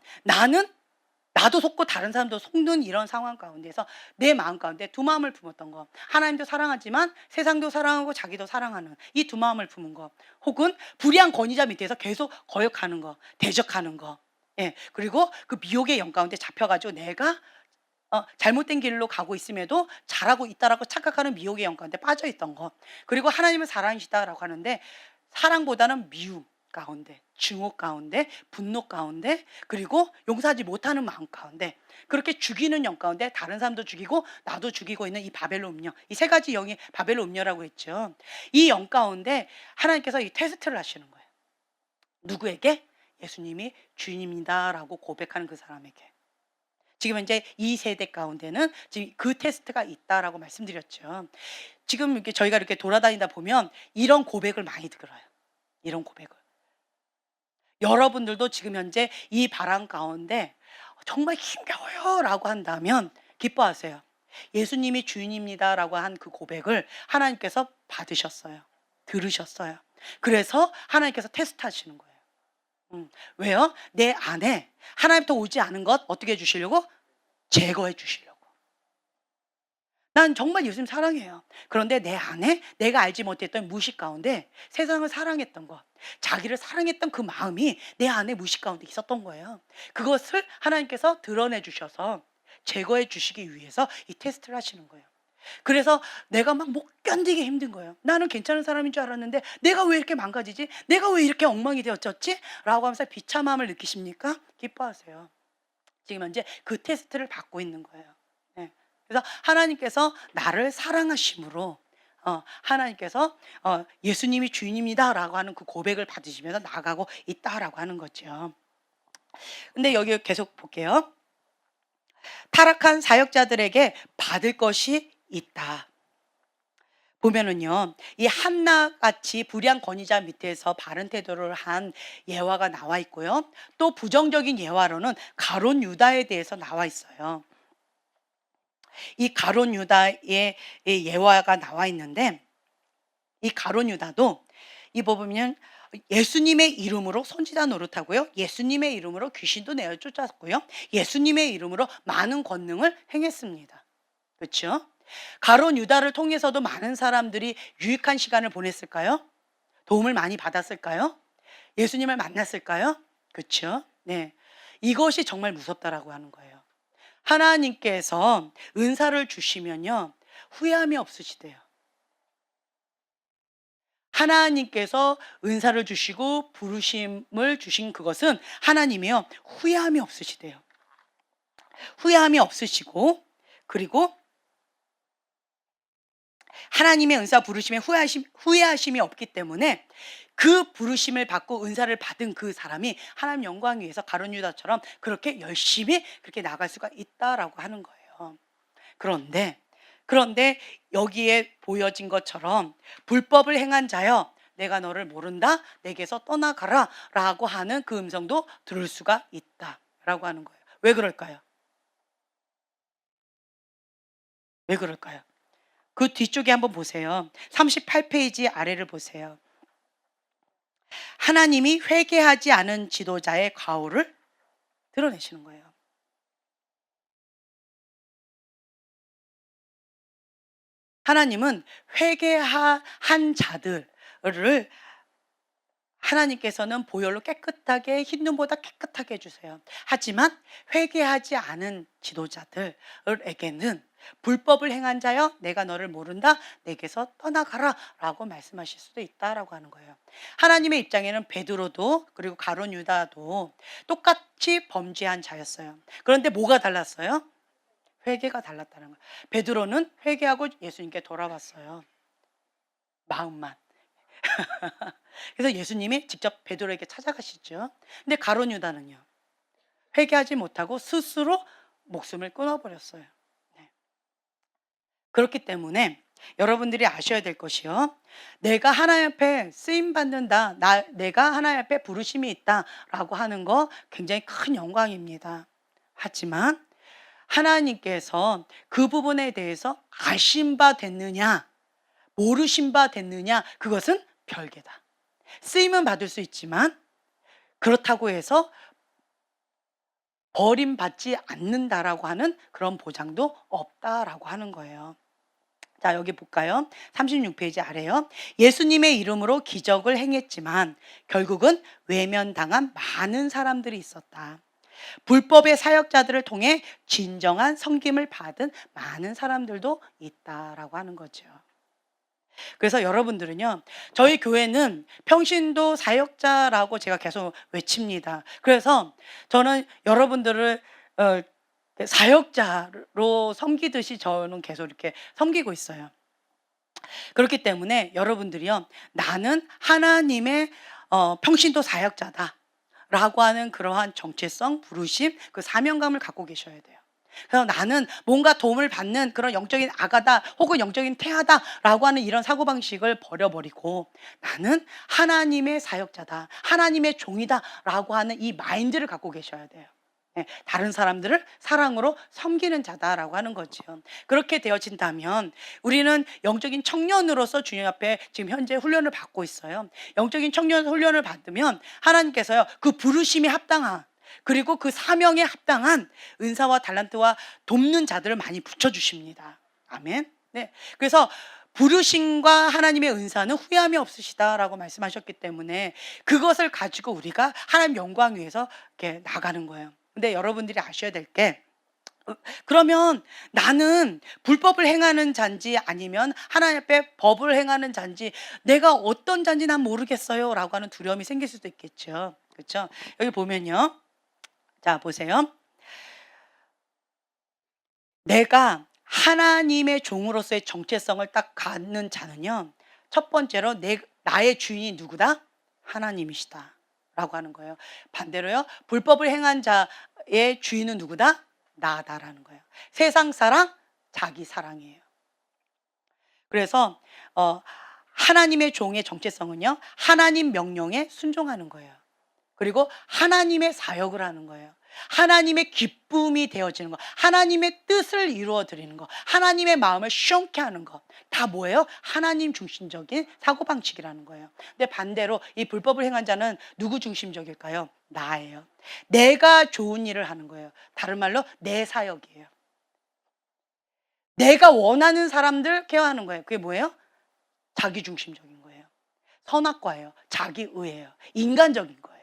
나도 속고 다른 사람도 속는 이런 상황 가운데서 내 마음 가운데 두 마음을 품었던 거, 하나님도 사랑하지만 세상도 사랑하고 자기도 사랑하는 이 두 마음을 품은 거, 혹은 불의한 권위자 밑에서 계속 거역하는 거, 대적하는 거, 예, 그리고 그 미혹의 영 가운데 잡혀가지고 내가 잘못된 길로 가고 있음에도 잘하고 있다라고 착각하는 미혹의 영 가운데 빠져 있던 거, 그리고 하나님은 사랑이시다라고 하는데 사랑보다는 미움 가운데, 증오 가운데, 분노 가운데, 그리고 용서하지 못하는 마음 가운데, 그렇게 죽이는 영 가운데 다른 사람도 죽이고 나도 죽이고 있는 이 바벨론 음녀, 이 세 가지 영이 바벨론 음녀라고 했죠. 이 영 가운데 하나님께서 이 테스트를 하시는 거예요. 누구에게? 예수님이 주인입니다라고 고백하는 그 사람에게. 지금 이제 이 세대 가운데는 지금 그 테스트가 있다라고 말씀드렸죠. 지금 이렇게 저희가 이렇게 돌아다니다 보면 이런 고백을 많이 들어요. 이런 고백을. 여러분들도 지금 현재 이 바람 가운데 정말 힘겨워요 라고 한다면 기뻐하세요. 예수님이 주인입니다라고 한 그 고백을 하나님께서 받으셨어요. 들으셨어요. 그래서 하나님께서 테스트 하시는 거예요. 왜요? 내 안에 하나님부터 오지 않은 것 어떻게 해주시려고? 제거해 주시려고. 난 정말 예수님 사랑해요. 그런데 내 안에 내가 알지 못했던 무식 가운데 세상을 사랑했던 것, 자기를 사랑했던 그 마음이 내 안에 무식 가운데 있었던 거예요. 그것을 하나님께서 드러내 주셔서 제거해 주시기 위해서 이 테스트를 하시는 거예요. 그래서 내가 막 못 견디게 힘든 거예요. 나는 괜찮은 사람인 줄 알았는데 내가 왜 이렇게 망가지지? 내가 왜 이렇게 엉망이 되었지? 라고 하면서 비참함을 느끼십니까? 기뻐하세요. 지금 현재 그 테스트를 받고 있는 거예요. 네. 그래서 하나님께서 나를 사랑하심으로 하나님께서 예수님이 주인입니다라고 하는 그 고백을 받으시면서 나아가고 있다라고 하는 거죠. 근데 여기 계속 볼게요. 타락한 사역자들에게 받을 것이 있다. 보면은요, 이 한나같이 불의한 권위자 밑에서 바른 태도를 한 예화가 나와 있고요. 또 부정적인 예화로는 가룟 유다에 대해서 나와 있어요. 이 가룟 유다의 이 예화가 나와 있는데, 이 가룟 유다도 이 보면 예수님의 이름으로 선지자 노릇하고요. 예수님의 이름으로 귀신도 내어 쫓았고요. 예수님의 이름으로 많은 권능을 행했습니다. 그렇죠? 가룟 유다를 통해서도 많은 사람들이 유익한 시간을 보냈을까요? 도움을 많이 받았을까요? 예수님을 만났을까요? 그렇죠? 네. 이것이 정말 무섭다라고 하는 거예요. 하나님께서 은사를 주시면요, 후회함이 없으시대요. 하나님께서 은사를 주시고 부르심을 주신 그것은 하나님이요, 후회함이 없으시대요. 후회함이 없으시고, 그리고 하나님의 은사 부르심에 후회하심이 없기 때문에 그 부르심을 받고 은사를 받은 그 사람이 하나님 영광 위해서 가룟 유다처럼 그렇게 열심히 그렇게 나갈 수가 있다라고 하는 거예요. 그런데 여기에 보여진 것처럼 불법을 행한 자여 내가 너를 모른다, 내게서 떠나가라 라고 하는 그 음성도 들을 수가 있다라고 하는 거예요. 왜 그럴까요? 왜 그럴까요? 그 뒤쪽에 한번 보세요. 38페이지 아래를 보세요. 하나님이 회개하지 않은 지도자의 과오를 드러내시는 거예요. 하나님은 회개한 자들을 하나님께서는 보혈로 깨끗하게, 흰눈보다 깨끗하게 해주세요. 하지만 회개하지 않은 지도자들에게는 불법을 행한 자여 내가 너를 모른다, 내게서 떠나가라 라고 말씀하실 수도 있다라고 하는 거예요. 하나님의 입장에는 베드로도 그리고 가룟 유다도 똑같이 범죄한 자였어요. 그런데 뭐가 달랐어요? 회개가 달랐다는 거예요. 베드로는 회개하고 예수님께 돌아왔어요. 마음만. 그래서 예수님이 직접 베드로에게 찾아가시죠. 근데 가룟 유다는요, 회개하지 못하고 스스로 목숨을 끊어버렸어요. 네. 그렇기 때문에 여러분들이 아셔야 될 것이요, 내가 하나님 앞에 쓰임 받는다, 내가 하나님 앞에 부르심이 있다라고 하는 거 굉장히 큰 영광입니다. 하지만 하나님께서 그 부분에 대해서 아신 바 됐느냐, 모르신 바 됐느냐, 그것은 별개다. 쓰임은 받을 수 있지만 그렇다고 해서 버림받지 않는다라고 하는 그런 보장도 없다라고 하는 거예요. 자, 여기 볼까요? 36페이지 아래요. 예수님의 이름으로 기적을 행했지만 결국은 외면당한 많은 사람들이 있었다. 불법의 사역자들을 통해 진정한 섬김을 받은 많은 사람들도 있다라고 하는 거죠. 그래서 여러분들은요, 저희 교회는 평신도 사역자라고 제가 계속 외칩니다. 그래서 저는 여러분들을 사역자로 섬기듯이 저는 계속 이렇게 섬기고 있어요. 그렇기 때문에 여러분들이요, 나는 하나님의 평신도 사역자다 라고 하는 그러한 정체성, 부르심, 그 사명감을 갖고 계셔야 돼요. 그래서 나는 뭔가 도움을 받는 그런 영적인 아가다 혹은 영적인 태아다라고 하는 이런 사고방식을 버려버리고 나는 하나님의 사역자다, 하나님의 종이다라고 하는 이 마인드를 갖고 계셔야 돼요. 네, 다른 사람들을 사랑으로 섬기는 자다라고 하는 거죠. 그렇게 되어진다면 우리는 영적인 청년으로서 주님 앞에 지금 현재 훈련을 받고 있어요. 영적인 청년 훈련을 받으면 하나님께서요, 그 부르심에 합당한, 그리고 그 사명에 합당한 은사와 달란트와 돕는 자들을 많이 붙여주십니다. 아멘. 네. 그래서 부르심과 하나님의 은사는 후회함이 없으시다라고 말씀하셨기 때문에 그것을 가지고 우리가 하나님 영광 위해서 이렇게 나가는 거예요. 근데 여러분들이 아셔야 될 게, 그러면 나는 불법을 행하는 자인지 아니면 하나님 앞에 법을 행하는 자인지 내가 어떤 자인지 난 모르겠어요 라고 하는 두려움이 생길 수도 있겠죠. 그렇죠? 여기 보면요, 자 보세요. 내가 하나님의 종으로서의 정체성을 딱 갖는 자는요, 첫 번째로 나의 주인이 누구다? 하나님이시다 라고 하는 거예요. 반대로요, 불법을 행한 자의 주인은 누구다? 나다라는 거예요. 세상 사랑, 자기 사랑이에요. 그래서 하나님의 종의 정체성은요, 하나님 명령에 순종하는 거예요. 그리고 하나님의 사역을 하는 거예요. 하나님의 기쁨이 되어지는 거, 하나님의 뜻을 이루어 드리는 거, 하나님의 마음을 시원케 하는 거, 다 뭐예요? 하나님 중심적인 사고방식이라는 거예요. 근데 반대로 이 불법을 행한 자는 누구 중심적일까요? 나예요. 내가 좋은 일을 하는 거예요. 다른 말로 내 사역이에요. 내가 원하는 사람들 케어하는 거예요. 그게 뭐예요? 자기 중심적인 거예요. 선악과예요. 자기의예요. 인간적인 거예요.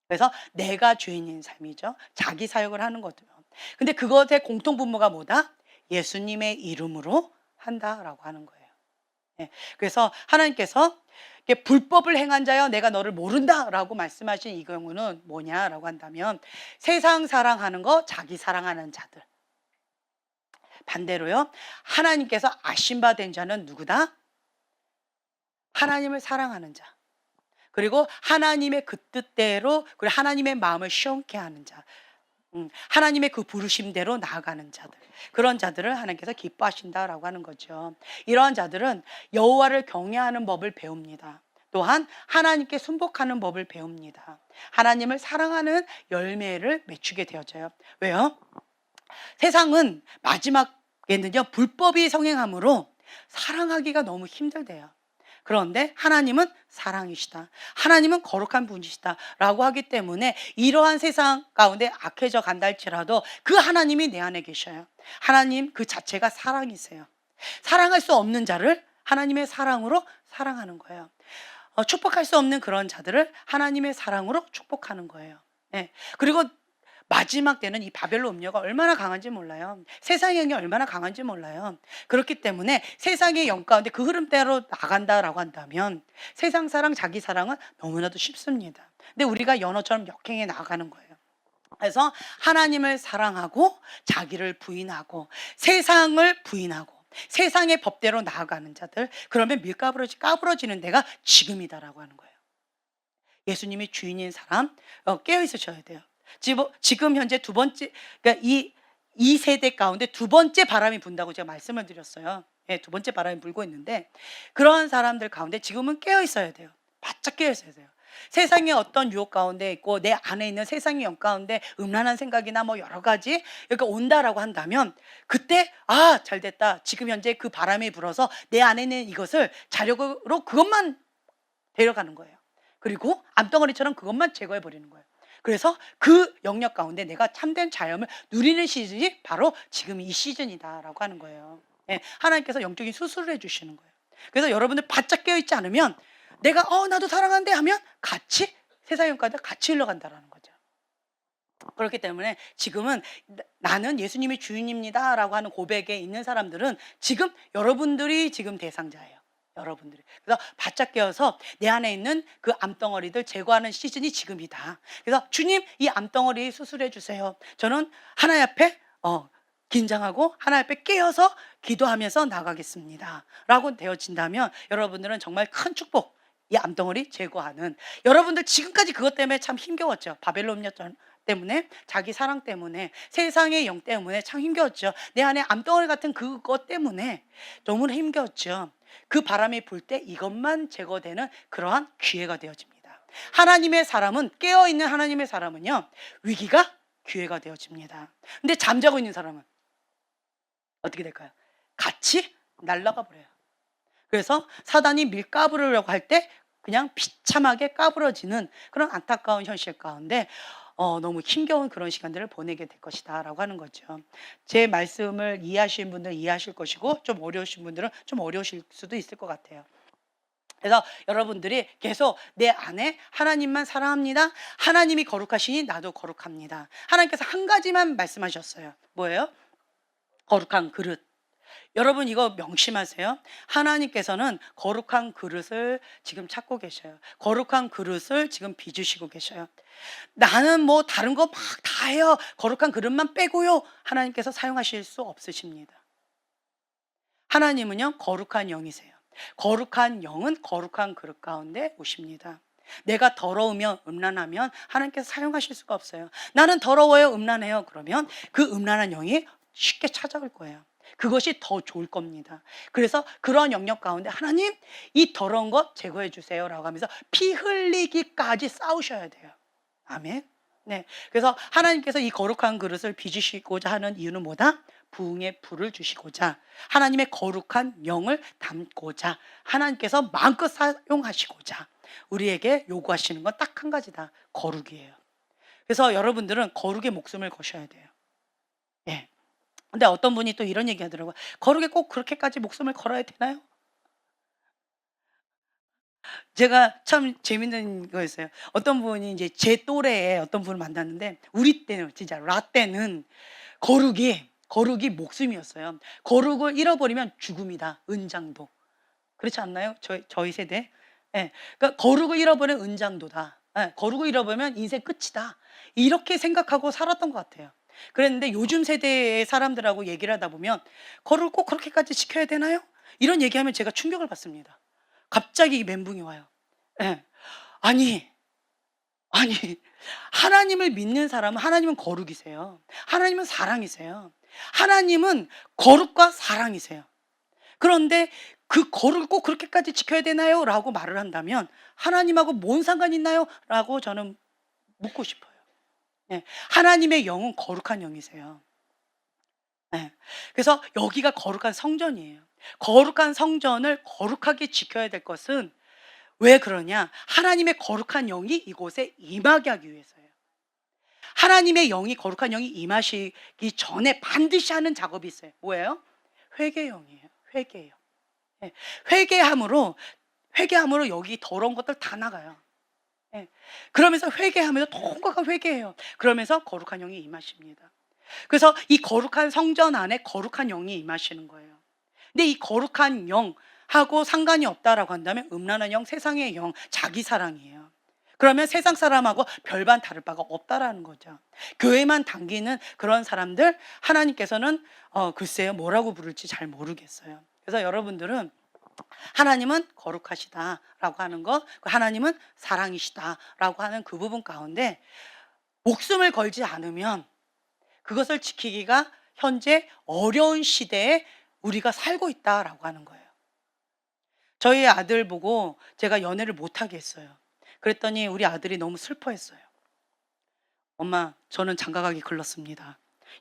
그래서 내가 주인인 삶이죠. 자기 사역을 하는 거죠. 근데 그것의 공통분모가 뭐다? 예수님의 이름으로 한다라고 하는 거예요. 예. 그래서 하나님께서 불법을 행한 자여 내가 너를 모른다라고 말씀하신 이 경우는 뭐냐라고 한다면, 세상 사랑하는 거, 자기 사랑하는 자들. 반대로요, 하나님께서 아신 바 된 자는 누구다? 하나님을 사랑하는 자. 그리고 하나님의 그 뜻대로, 그리고 하나님의 마음을 시원케 하는 자, 하나님의 그 부르심대로 나아가는 자들, 그런 자들을 하나님께서 기뻐하신다라고 하는 거죠. 이러한 자들은 여호와를 경외하는 법을 배웁니다. 또한 하나님께 순복하는 법을 배웁니다. 하나님을 사랑하는 열매를 맺추게 되어져요. 왜요? 세상은 마지막에는요, 불법이 성행함으로 사랑하기가 너무 힘들대요. 그런데 하나님은 사랑이시다, 하나님은 거룩한 분이시다 라고 하기 때문에 이러한 세상 가운데 악해져 간다 할지라도 그 하나님이 내 안에 계셔요. 하나님 그 자체가 사랑이세요. 사랑할 수 없는 자를 하나님의 사랑으로 사랑하는 거예요. 축복할 수 없는 그런 자들을 하나님의 사랑으로 축복하는 거예요. 네. 그리고 마지막 때는 이 바벨론 음녀가 얼마나 강한지 몰라요. 세상의 영이 얼마나 강한지 몰라요. 그렇기 때문에 세상의 영 가운데 그 흐름대로 나간다라고 한다면 세상 사랑, 자기 사랑은 너무나도 쉽습니다. 근데 우리가 연어처럼 역행해 나가는 거예요. 그래서 하나님을 사랑하고 자기를 부인하고 세상을 부인하고 세상의 법대로 나아가는 자들, 그러면 까부러지는 데가 지금이다라고 하는 거예요. 예수님이 주인인 사람 깨어 있으셔야 돼요. 지금 현재 두 번째, 그러니까 이 세대 가운데 두 번째 바람이 분다고 제가 말씀을 드렸어요. 예, 두 번째 바람이 불고 있는데, 그런 사람들 가운데 지금은 깨어 있어야 돼요. 바짝 깨어 있어야 돼요. 세상의 어떤 유혹 가운데 있고 내 안에 있는 세상의 영 가운데 음란한 생각이나 뭐 여러 가지 이렇게 온다라고 한다면, 그때 잘 됐다, 지금 현재 그 바람이 불어서 내 안에 있는 이것을 자력으로 그것만 데려가는 거예요. 그리고 암덩어리처럼 그것만 제거해 버리는 거예요. 그래서 그 영역 가운데 내가 참된 자연을 누리는 시즌이 바로 지금 이 시즌이다라고 하는 거예요. 예, 하나님께서 영적인 수술을 해주시는 거예요. 그래서 여러분들 바짝 깨어있지 않으면 내가 나도 사랑한대 하면 같이 세상 영까지 같이 흘러간다라는 거죠. 그렇기 때문에 지금은 나는 예수님이 주인입니다 라고 하는 고백에 있는 사람들은 지금 여러분들이 지금 대상자예요. 여러분들이. 그래서 바짝 깨어서 내 안에 있는 그 암덩어리들 제거하는 시즌이 지금이다. 그래서 주님, 이 암덩어리 수술해 주세요. 저는 하나님 앞에 긴장하고 하나님 앞에 깨어서 기도하면서 나가겠습니다 라고 되어진다면 여러분들은 정말 큰 축복, 이 암덩어리 제거하는, 여러분들 지금까지 그것 때문에 참 힘겨웠죠. 바벨론 음녀 때문에, 자기 사랑 때문에, 세상의 영 때문에 참 힘겨웠죠. 내 안에 암덩어리 같은 그것 때문에 너무 힘겨웠죠. 그 바람이 불 때 이것만 제거되는 그러한 기회가 되어집니다. 하나님의 사람은, 깨어있는 하나님의 사람은요, 위기가 기회가 되어집니다. 근데 잠자고 있는 사람은 어떻게 될까요? 같이 날아가 버려요. 그래서 사단이 밀가부르려고 할 때 그냥 비참하게 까부러지는 그런 안타까운 현실 가운데 너무 힘겨운 그런 시간들을 보내게 될 것이다 라고 하는 거죠. 제 말씀을 이해하시는 분들은 이해하실 것이고, 좀 어려우신 분들은 좀 어려우실 수도 있을 것 같아요. 그래서 여러분들이 계속 내 안에 하나님만 사랑합니다, 하나님이 거룩하시니 나도 거룩합니다, 하나님께서 한 가지만 말씀하셨어요. 뭐예요? 거룩한 그릇. 여러분 이거 명심하세요. 하나님께서는 거룩한 그릇을 지금 찾고 계셔요. 거룩한 그릇을 지금 빚으시고 계셔요. 나는 뭐 다른 거 막 다 해요. 거룩한 그릇만 빼고요. 하나님께서 사용하실 수 없으십니다. 하나님은요, 거룩한 영이세요. 거룩한 영은 거룩한 그릇 가운데 오십니다. 내가 더러우며 음란하면 하나님께서 사용하실 수가 없어요. 나는 더러워요, 음란해요. 그러면 그 음란한 영이 쉽게 찾아올 거예요. 그것이 더 좋을 겁니다. 그래서 그런 영역 가운데 하나님, 이 더러운 것 제거해 주세요 라고 하면서 피 흘리기까지 싸우셔야 돼요. 아멘. 네. 그래서 하나님께서 이 거룩한 그릇을 빚으시고자 하는 이유는 뭐다? 부흥의 불을 주시고자, 하나님의 거룩한 영을 담고자, 하나님께서 마음껏 사용하시고자 우리에게 요구하시는 건 딱 한 가지다. 거룩이에요. 그래서 여러분들은 거룩의 목숨을 거셔야 돼요. 예. 근데 어떤 분이 또 이런 얘기 하더라고요. 거룩에 꼭 그렇게까지 목숨을 걸어야 되나요? 제가 참 재밌는 거였어요. 어떤 분이 이제 제 또래에 어떤 분을 만났는데, 우리 때는 진짜 라떼는 거룩이 목숨이었어요. 거룩을 잃어버리면 죽음이다. 은장도. 그렇지 않나요? 저희 세대. 예. 그러니까 거룩을 잃어버리면 은장도다. 예. 거룩을 잃어버리면 인생 끝이다. 이렇게 생각하고 살았던 것 같아요. 그랬는데 요즘 세대의 사람들하고 얘기를 하다 보면 거룩을 꼭 그렇게까지 지켜야 되나요? 이런 얘기하면 제가 충격을 받습니다. 갑자기 이 멘붕이 와요. 예. 아니, 아니, 하나님을 믿는 사람은, 하나님은 거룩이세요. 하나님은 사랑이세요. 하나님은 거룩과 사랑이세요. 그런데 그 거룩을 꼭 그렇게까지 지켜야 되나요? 라고 말을 한다면 하나님하고 뭔 상관이 있나요? 라고 저는 묻고 싶어요. 예. 하나님의 영은 거룩한 영이세요. 예. 그래서 여기가 거룩한 성전이에요. 거룩한 성전을 거룩하게 지켜야 될 것은 왜 그러냐? 하나님의 거룩한 영이 이곳에 임하게 하기 위해서예요. 하나님의 영이, 거룩한 영이 임하시기 전에 반드시 하는 작업이 있어요. 뭐예요? 회개영이에요. 회개요. 예. 회개함으로 여기 더러운 것들 다 나가요. 예. 그러면서 회개하면서 통곡하고 회개해요. 그러면서 거룩한 영이 임하십니다. 그래서 이 거룩한 성전 안에 거룩한 영이 임하시는 거예요. 근데 이 거룩한 영하고 상관이 없다라고 한다면 음란한 영, 세상의 영, 자기 사랑이에요. 그러면 세상 사람하고 별반 다를 바가 없다라는 거죠. 교회만 당기는 그런 사람들, 하나님께서는 글쎄요, 뭐라고 부를지 잘 모르겠어요. 그래서 여러분들은 하나님은 거룩하시다라고 하는 것, 하나님은 사랑이시다라고 하는 그 부분 가운데 목숨을 걸지 않으면 그것을 지키기가 현재 어려운 시대에 우리가 살고 있다라고 하는 거예요. 저희 아들 보고 제가 연애를 못하게 했어요. 그랬더니 우리 아들이 너무 슬퍼했어요. 엄마, 저는 장가가기 글렀습니다.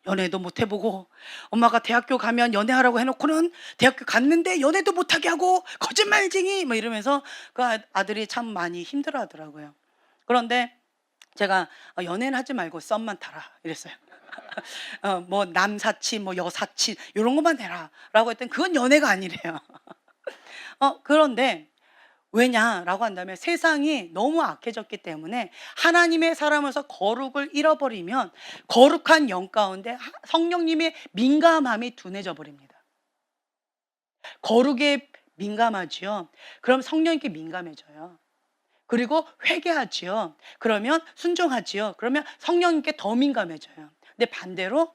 연애도 못 해보고, 엄마가 대학교 가면 연애하라고 해놓고는 대학교 갔는데 연애도 못하게 하고 거짓말쟁이 뭐 이러면서 그 아들이 참 많이 힘들어 하더라고요. 그런데 제가 연애는 하지 말고 썸만 타라 이랬어요. 뭐 남사친, 뭐 여사친 이런 것만 해라 라고 했더니 그건 연애가 아니래요. 그런데 왜냐라고 한다면 세상이 너무 악해졌기 때문에 하나님의 사람으로서 거룩을 잃어버리면 거룩한 영 가운데 성령님의 민감함이 둔해져 버립니다. 거룩에 민감하지요. 그럼 성령님께 민감해져요. 그리고 회개하지요. 그러면 순종하지요. 그러면 성령님께 더 민감해져요. 근데 반대로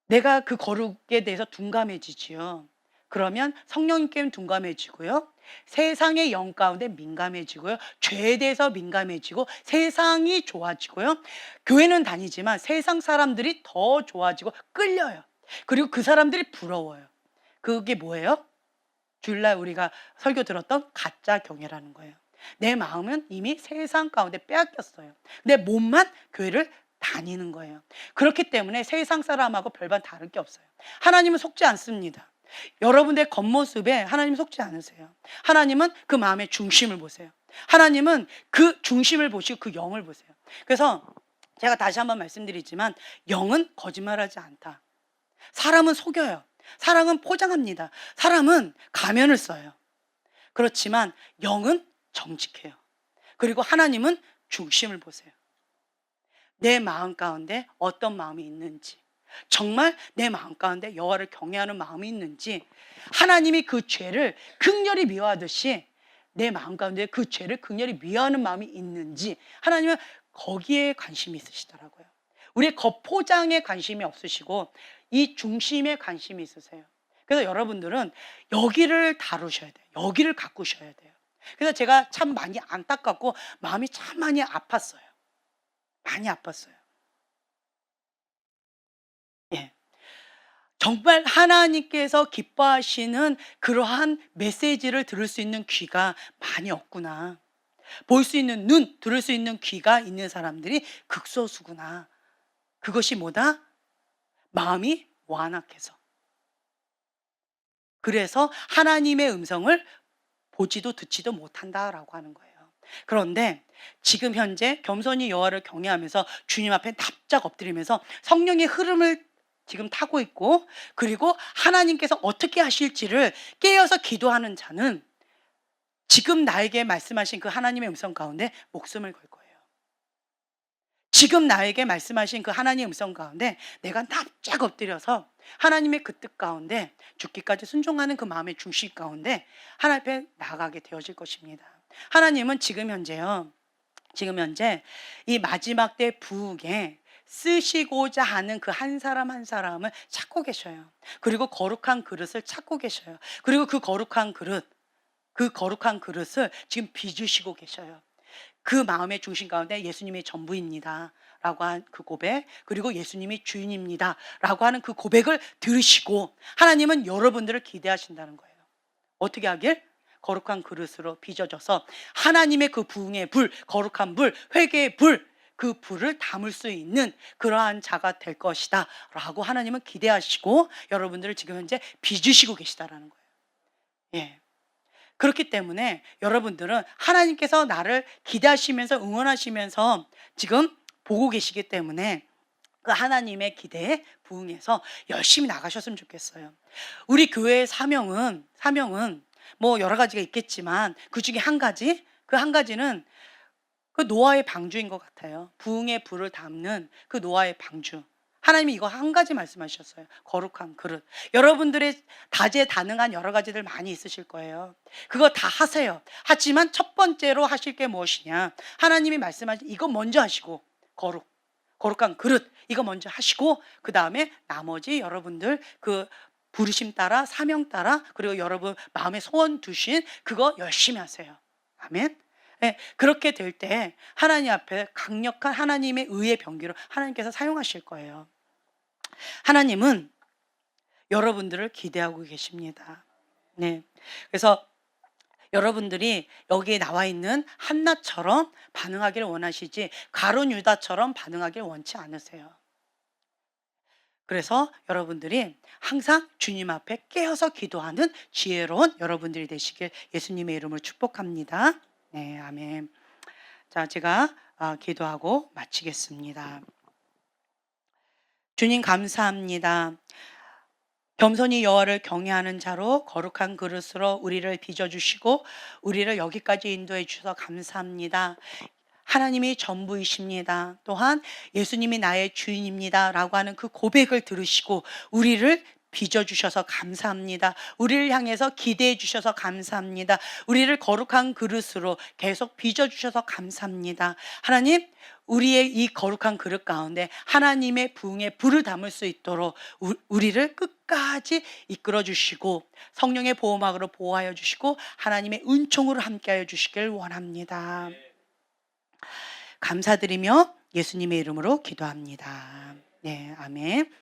내가 그 거룩에 대해서 둔감해지지요. 그러면 성령님께는 둔감해지고요. 세상의 영 가운데 민감해지고요. 죄에 대해서 민감해지고 세상이 좋아지고요. 교회는 다니지만 세상 사람들이 더 좋아지고 끌려요. 그리고 그 사람들이 부러워요. 그게 뭐예요? 주일날 우리가 설교 들었던 가짜 경외라는 거예요. 내 마음은 이미 세상 가운데 빼앗겼어요. 내 몸만 교회를 다니는 거예요. 그렇기 때문에 세상 사람하고 별반 다를 게 없어요. 하나님은 속지 않습니다. 여러분의 겉모습에 하나님 속지 않으세요. 하나님은 그 마음의 중심을 보세요. 하나님은 그 중심을 보시고 그 영을 보세요. 그래서 제가 다시 한번 말씀드리지만 영은 거짓말하지 않다. 사람은 속여요. 사람은 포장합니다. 사람은 가면을 써요. 그렇지만 영은 정직해요. 그리고 하나님은 중심을 보세요. 내 마음 가운데 어떤 마음이 있는지, 정말 내 마음 가운데 여호와를 경외하는 마음이 있는지, 하나님이 그 죄를 극렬히 미워하듯이 내 마음 가운데 그 죄를 극렬히 미워하는 마음이 있는지, 하나님은 거기에 관심이 있으시더라고요. 우리의 겉포장에 관심이 없으시고 이 중심에 관심이 있으세요. 그래서 여러분들은 여기를 다루셔야 돼요. 여기를 가꾸셔야 돼요. 그래서 제가 참 많이 안타깝고 마음이 참 많이 아팠어요. 많이 아팠어요. 예. 정말 하나님께서 기뻐하시는 그러한 메시지를 들을 수 있는 귀가 많이 없구나. 볼 수 있는 눈, 들을 수 있는 귀가 있는 사람들이 극소수구나. 그것이 뭐다? 마음이 완악해서. 그래서 하나님의 음성을 보지도 듣지도 못한다라고 하는 거예요. 그런데 지금 현재 겸손히 여호와를 경외하면서 주님 앞에 납작 엎드리면서 성령의 흐름을 지금 타고 있고, 그리고 하나님께서 어떻게 하실지를 깨어서 기도하는 자는 지금 나에게 말씀하신 그 하나님의 음성 가운데 목숨을 걸 거예요. 지금 나에게 말씀하신 그 하나님의 음성 가운데 내가 납작 엎드려서 하나님의 그 뜻 가운데 죽기까지 순종하는 그 마음의 중심 가운데 하나님 앞에 나가게 되어질 것입니다. 하나님은 지금 현재요, 지금 현재 이 마지막 때 부흥에 쓰시고자 하는 그 한 사람 한 사람을 찾고 계셔요. 그리고 거룩한 그릇을 찾고 계셔요. 그리고 그 거룩한 그릇, 그 거룩한 그릇을 지금 빚으시고 계셔요. 그 마음의 중심 가운데 예수님이 전부입니다 라고 한 그 고백, 그리고 예수님이 주인입니다 라고 하는 그 고백을 들으시고 하나님은 여러분들을 기대하신다는 거예요. 어떻게 하길? 거룩한 그릇으로 빚어져서 하나님의 그 부흥의 불, 거룩한 불, 회개의 불, 그 불을 담을 수 있는 그러한 자가 될 것이다 라고 하나님은 기대하시고 여러분들을 지금 현재 빚으시고 계시다라는 거예요. 예. 그렇기 때문에 여러분들은 하나님께서 나를 기대하시면서 응원하시면서 지금 보고 계시기 때문에 그 하나님의 기대에 부응해서 열심히 나가셨으면 좋겠어요. 우리 교회의 사명은 뭐 여러 가지가 있겠지만 그 중에 한 가지, 그 한 가지는 그 노아의 방주인 것 같아요. 부흥의 불을 담는 그 노아의 방주. 하나님이 이거 한 가지 말씀하셨어요. 거룩한 그릇. 여러분들의 다재다능한 여러 가지들 많이 있으실 거예요. 그거 다 하세요. 하지만 첫 번째로 하실 게 무엇이냐? 하나님이 말씀하신 이거 먼저 하시고, 거룩한 그릇 이거 먼저 하시고, 그 다음에 나머지 여러분들 그 부르심 따라, 사명 따라, 그리고 여러분 마음에 소원 두신 그거 열심히 하세요. 아멘. 네, 그렇게 될 때 하나님 앞에 강력한 하나님의 의의 병기로 하나님께서 사용하실 거예요. 하나님은 여러분들을 기대하고 계십니다. 네, 그래서 여러분들이 여기에 나와 있는 한나처럼 반응하기를 원하시지 가룟 유다처럼 반응하기를 원치 않으세요. 그래서 여러분들이 항상 주님 앞에 깨어서 기도하는 지혜로운 여러분들이 되시길 예수님의 이름으로 축복합니다. 네, 아멘. 자, 제가 기도하고 마치겠습니다. 주님 감사합니다. 겸손히 여호와를 경외하는 자로 거룩한 그릇으로 우리를 빚어주시고 우리를 여기까지 인도해 주셔서 감사합니다. 하나님이 전부이십니다. 또한 예수님이 나의 주인입니다 라고 하는 그 고백을 들으시고 우리를 빚어주셔서 감사합니다. 우리를 향해서 기대해 주셔서 감사합니다. 우리를 거룩한 그릇으로 계속 빚어주셔서 감사합니다. 하나님, 우리의 이 거룩한 그릇 가운데 하나님의 부흥의 불을 담을 수 있도록 우리를 끝까지 이끌어 주시고 성령의 보호막으로 보호하여 주시고 하나님의 은총으로 함께하여 주시길 원합니다. 감사드리며 예수님의 이름으로 기도합니다. 네, 아멘.